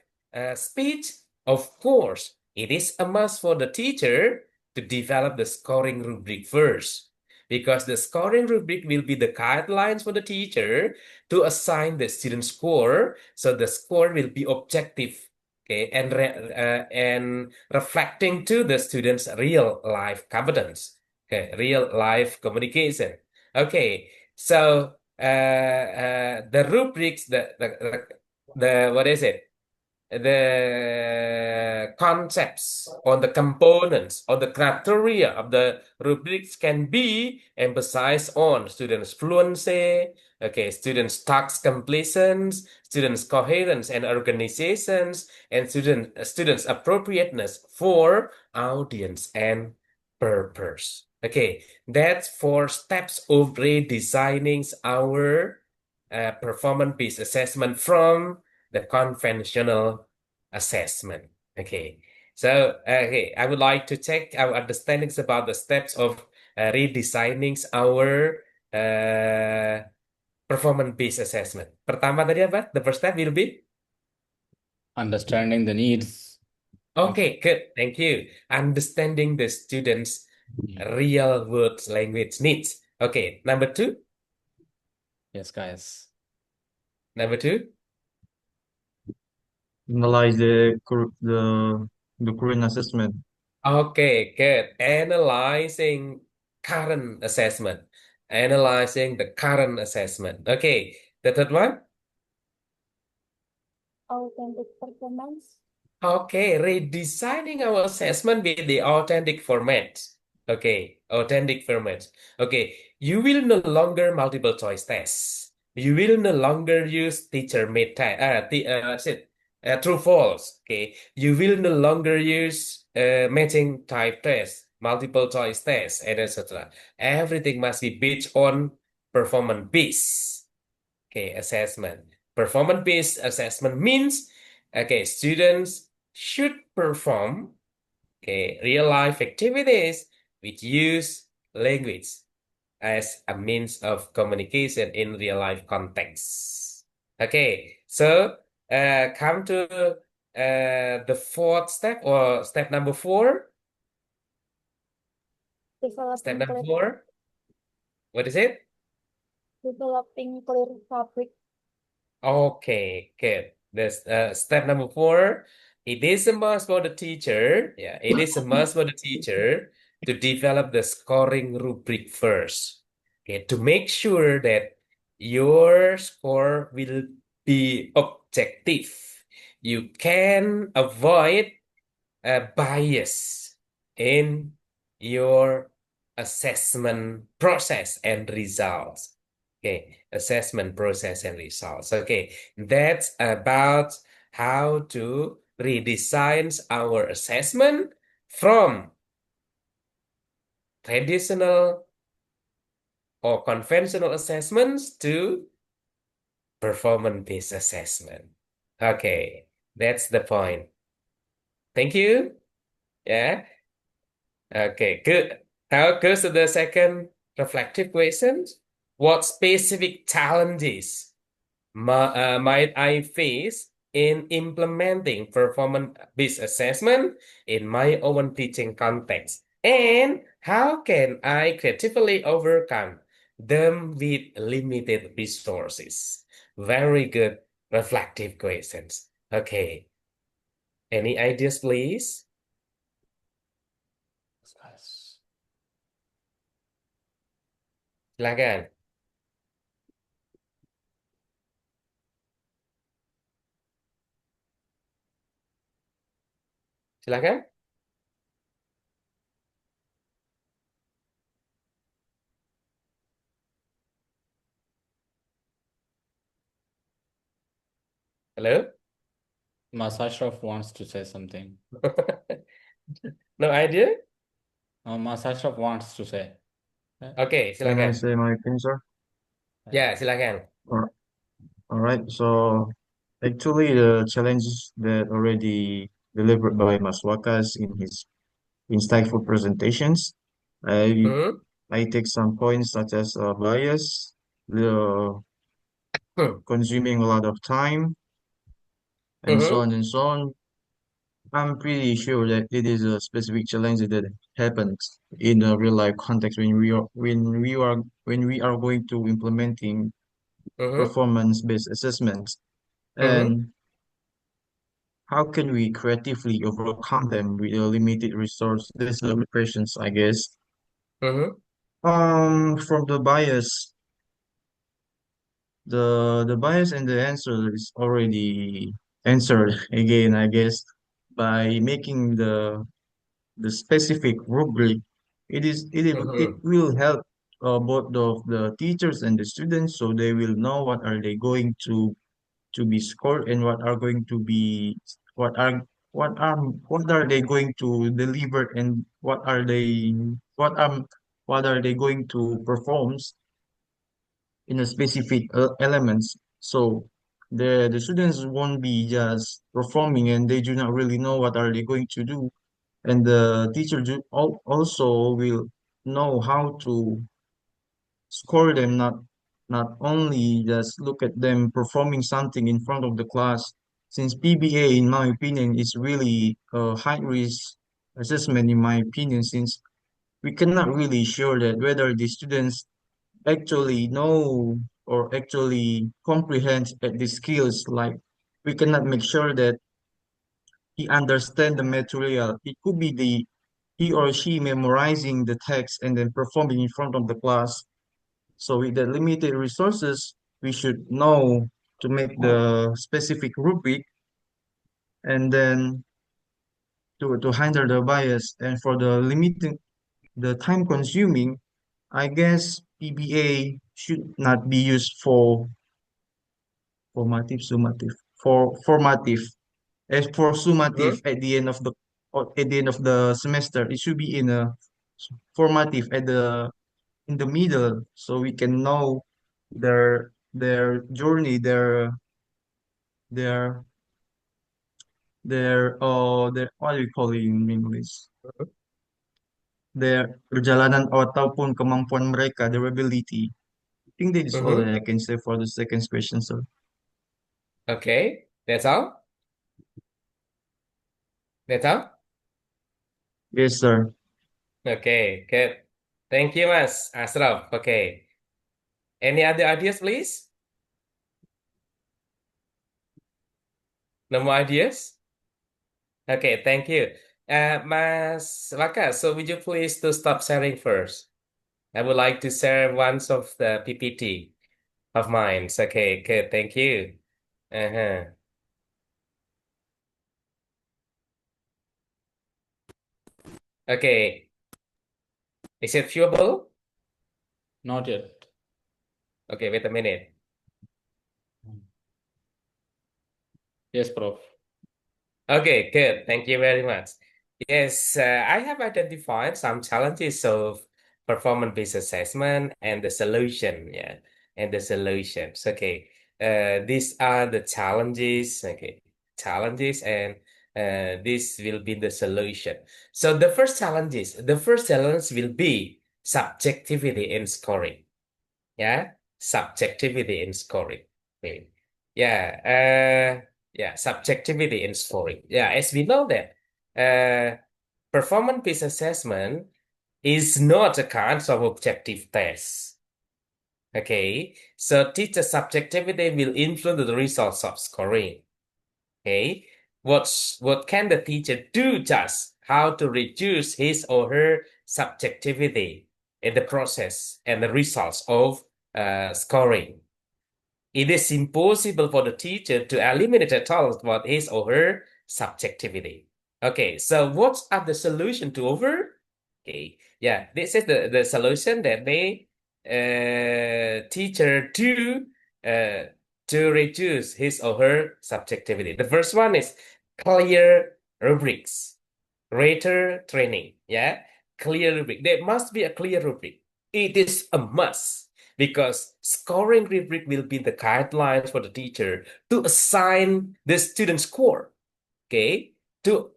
speech, of course, it is a must for the teacher to develop the scoring rubric first. Because the scoring rubric will be the guidelines for the teacher to assign the student score. So the score will be objective, okay, and reflecting to the students' real life competence, okay, real life communication. Okay, so the rubrics, the what is it? The concepts or the components or the criteria of the rubrics can be emphasized on students' fluency, okay, students' task completions, students' coherence and organizations, and students' appropriateness for audience and purpose. Okay, that's 4 steps of redesigning our performance-based assessment from the conventional assessment. Okay. So, okay, I would like to check our understandings about the steps of redesigning our performance-based assessment. Pertama tadi apa? The first step will be? Understanding the needs of. Okay, good. Thank you. Understanding the students' Mm. real world language needs. Okay, number two. Yes, guys. Number two. Analyze the current assessment. Okay, good. Analyzing current assessment. Analyzing the current assessment. Okay, the third one. Authentic performance. Okay, redesigning our assessment with the authentic format. Okay, authentic format. Okay, you will no longer multiple choice tests. You will no longer use teacher-made test. True false. Okay, you will no longer use matching type test, multiple choice test, and etc. Everything must be based on performance based. Okay, assessment. Performance-based assessment means, okay, students should perform, okay, real-life activities which use language as a means of communication in real-life context. Okay, so come to the fourth step or step number four. Step Developing number clear, four. What is it? developing clear fabric. Okay, good. This step number four. It is a must for the teacher. Yeah, it is a must for the teacher to develop the scoring rubric first. Okay, to make sure that your score will be objective. You can avoid a bias in your assessment process and results. Okay, assessment process and results. Okay, that's about how to redesign our assessment from traditional or conventional assessments to performance-based assessment. Okay, that's the point. Thank you. Yeah. Okay, good. Now goes to the second reflective question. What specific challenges might I face in implementing performance-based assessment in my own teaching context? And how can I creatively overcome them with limited resources? Very good reflective questions. Okay. Any ideas, please? Yes, guys. Silakan. Silakan. Hello? Mas Ashraf wants to say something. No idea? Mas Ashraf wants to say. Oke, Can I silakan. say my opinion, sir? Ya, silakan. Or, all right. So actually, the challenges that already delivered by Maswakas in his insightful presentations, I Hmm, I take some points such as bias, the hmm, consuming a lot of time, and so hmm, on and so on. I'm pretty sure that it is a specific challenge that happens in a real life context when we are going to implementing hmm, performance based assessments. hmm, And how can we creatively overcome them with a limited resource? There's limitations, I guess. hmm, From the bias, the bias and the answer is already answered again, I guess, by making the specific rubric. It hmm, will help both of the teachers and the students, so they will know what are they going to be scored and what are going to be what are what are they going to deliver and what are they going to perform in a specific elements. So the students won't be just performing and they do not really know what are they going to do, and the teacher also will know how to score them, not only just look at them performing something in front of the class. Since PBA, in my opinion, is really a high risk assessment, in my opinion, since we cannot really sure that whether the students actually know or actually comprehend at the skills. Like, we cannot make sure that he understand the material. It could be the he or she memorizing the text and then performing in front of the class. So with the limited resources, we should know to make the specific rubric and then to handle the bias. And for the limiting the time consuming, I guess PBA should not be used for formative, summative, for formative. As for summative, Mhm. at the end of the semester, it should be in a formative at the in the middle, so we can know their journey, their their what do you call it in English? Their perjalanan ataupun kemampuan mereka, their ability. I think that is all that Mhm. I can say for the second question, sir. Okay, that's all. That's all. Yes, sir. Okay, good. Thank you, Mas Asraf. Okay. Any other ideas, please? No more ideas? Okay, thank you. Mas Raka, so would you please to stop sharing first? I would like to share one of the PPT of mine. Okay, good. Thank you. Uh-huh. Okay. Is it viewable? Not yet. Okay, wait a minute. Yes, Prof. Okay, good. Thank you very much. Yes, I have identified some challenges of performance-based assessment and the solution. Yeah, and the solutions. Okay, these are the challenges. Okay, challenges, and this will be the solution. So the first challenge will be subjectivity in scoring. Yeah, subjectivity in scoring. Okay. Yeah, subjectivity in scoring. Yeah, as we know that performance-based assessment is not a kind of objective test. Okay, so teacher subjectivity will influence the results of scoring. Okay, what can the teacher do just how to reduce his or her subjectivity in the process and the results of scoring? It is impossible for the teacher to eliminate at all what his or her subjectivity. Okay, so what are the solution to over? Okay, yeah, this is the solution that they teacher uh, to reduce his or her subjectivity. The first one is clear rubrics, rater training. Yeah, clear rubric. There must be a clear rubric. It is a must because scoring rubric will be the guidelines for the teacher to assign the student score. Okay, to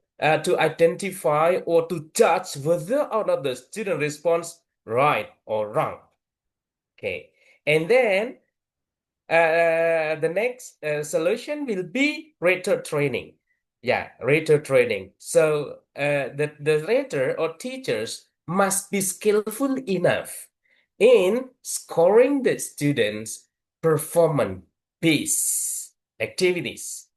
identify or to judge whether or not the student responds right or wrong. Okay, and then the next solution will be rater training. Yeah, rater training. So the rater or teachers must be skillful enough in scoring the students' performance-based activities.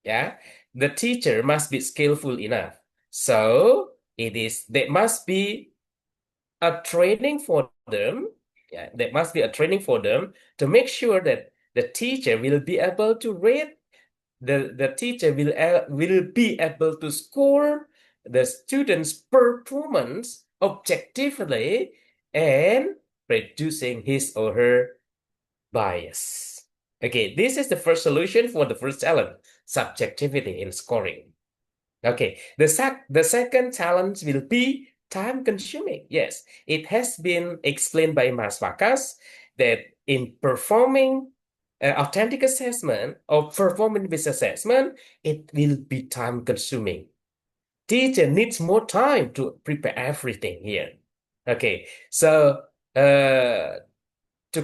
Yeah, the teacher must be skillful enough. So there must be a training for them. Yeah, there must be a training for them to make sure that the teacher will be able to rate the teacher will be able to score the student's performance objectively and reducing his or her bias. Okay, this is the first solution for the first challenge, subjectivity in scoring. Okay, the second challenge will be time consuming. Yes, it has been explained by Mas Vakas that in performing authentic assessment or performance-based assessment, it will be time-consuming. Teacher needs more time to prepare everything here. Okay, so to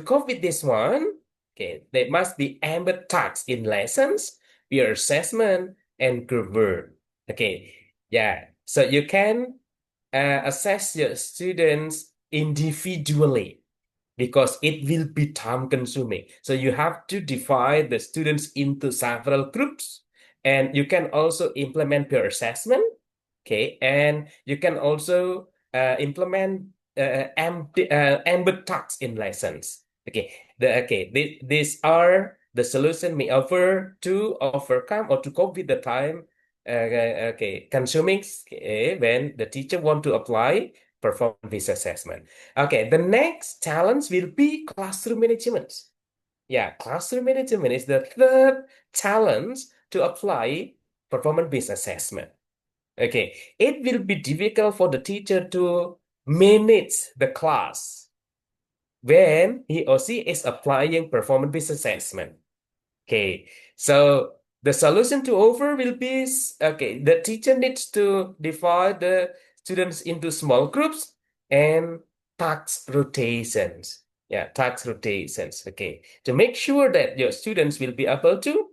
cope with this one, okay, there must be embedded tasks in lessons, peer assessment, and group work. Okay, yeah, so you can assess your students individually because it will be time consuming. So you have to divide the students into several groups, and you can also implement peer assessment. Okay, and you can also implement embed tasks in lessons. Okay, these are the solution we offer to overcome or to cope with the time consuming when the teacher want to apply performance assessment. Okay, the next challenge will be classroom management. Yeah, classroom management is the third challenge to apply performance-based assessment. Okay, it will be difficult for the teacher to manage the class when he or she is applying performance-based assessment. Okay, so the solution to offer will be, okay, the teacher needs to divide the students into small groups and task rotations. Yeah, task rotations. Okay, to make sure that your students will be able to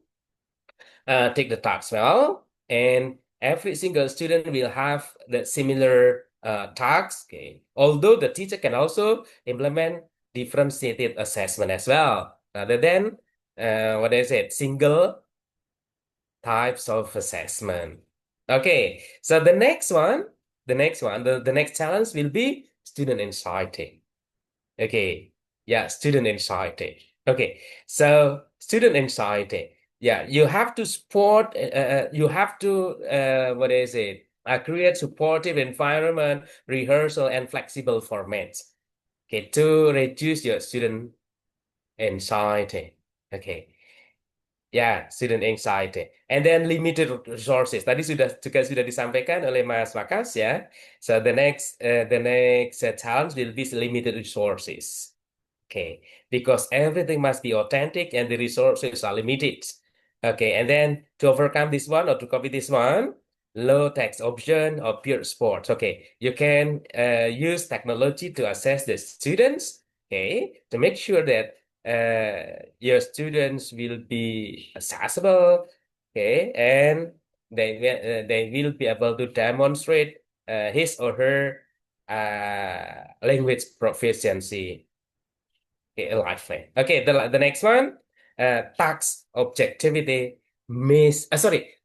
take the task well, and every single student will have the similar tasks. Okay, although the teacher can also implement differentiated assessment as well, rather than what is it, single types of assessment. Okay, so the next challenge will be student anxiety. Okay, yeah, student anxiety. Okay, so student anxiety. Yeah, you have to support, you have to, what is it? Create supportive environment, rehearsal, and flexible formats. Okay, to reduce your student anxiety. Okay, ya, student anxiety. And then limited resources. Tadi sudah disampaikan oleh Mas Wakas ya. So the next challenge will be limited resources. Okay, because everything must be authentic and the resources are limited. Okay, and then to overcome this one or to copy this one, low text option or pure sports. Okay, you can use technology to assess the students. Okay, to make sure that your students will be accessible. Okay, and they will be able to demonstrate his or her language proficiency. Okay, lively. Okay, the next one, tax objectivity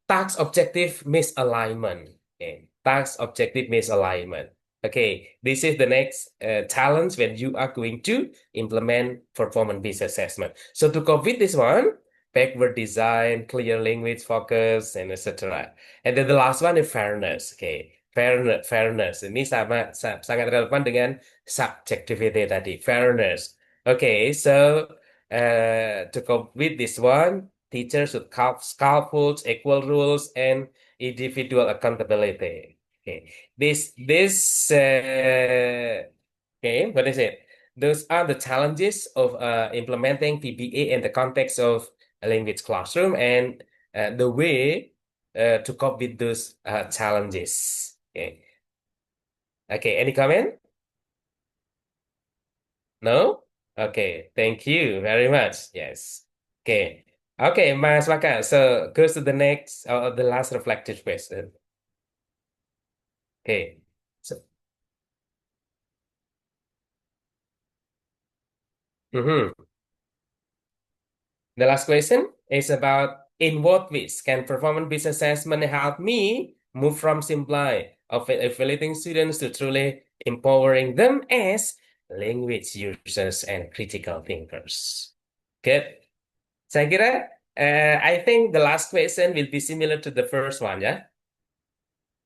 tax objective misalignment. Okay, tax objective misalignment. Okay, this is the next challenge when you are going to implement performance-based assessment. So to cope with this one, backward design, clear language focus, and etc. And then the last one is fairness. Okay, fairness. Ini sangat relevan dengan subjectivity tadi, fairness. Okay, so to cope with this one, teachers should have scaffolds, equal rules, and individual accountability. Okay, okay, what is it? Those are the challenges of implementing PBA in the context of a language classroom and the way to cope with those challenges. Okay. Okay, any comment? No? Okay, thank you very much. Yes. Okay. Okay, Mas Waka. So goes to the next or the last reflective question. Okay. So, mhm. The last question is about in what ways can performance-based assessment help me move from simply evaluating students to truly empowering them as language users and critical thinkers. Good. Saya kira, I think the last question will be similar to the first one, yeah?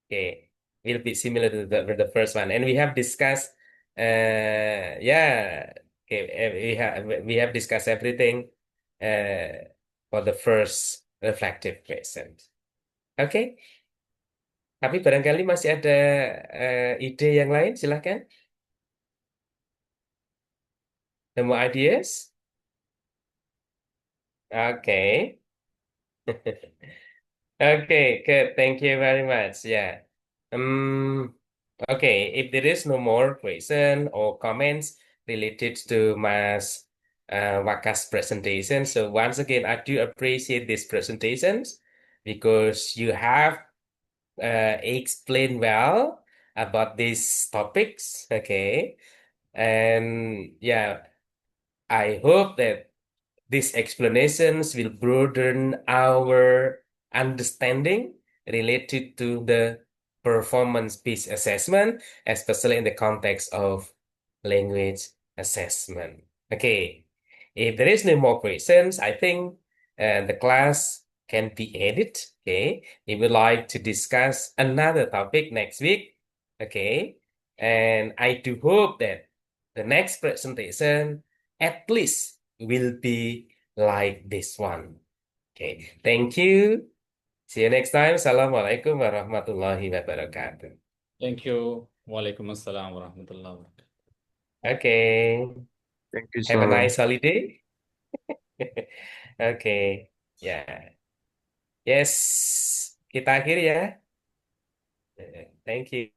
Okay, will be similar to the first one. And we have discussed, yeah, okay, we have discussed everything for the first reflective question. Okay, tapi barangkali masih ada ide yang lain, silakan. The more ideas? Okay. Okay, good. Thank you very much. Yeah. Um, okay, if there is no more question or comments related to Mas Waka's presentation, so once again, I do appreciate these presentations because you have explained well about these topics. Okay. And yeah, I hope that these explanations will broaden our understanding related to the performance-based assessment, especially in the context of language assessment. Okay, if there is no more questions, I think the class can be ended. Okay, we would like to discuss another topic next week. Okay, and I do hope that the next presentation at least will be like this one. Okay, thank you. See you next time. Assalamualaikum warahmatullahi wabarakatuh. Thank you. Waalaikumsalam warahmatullahi wabarakatuh. Okay, Thank you, have a sir. nice holiday. Okay, yeah. Yes, kita akhiri ya. Thank you.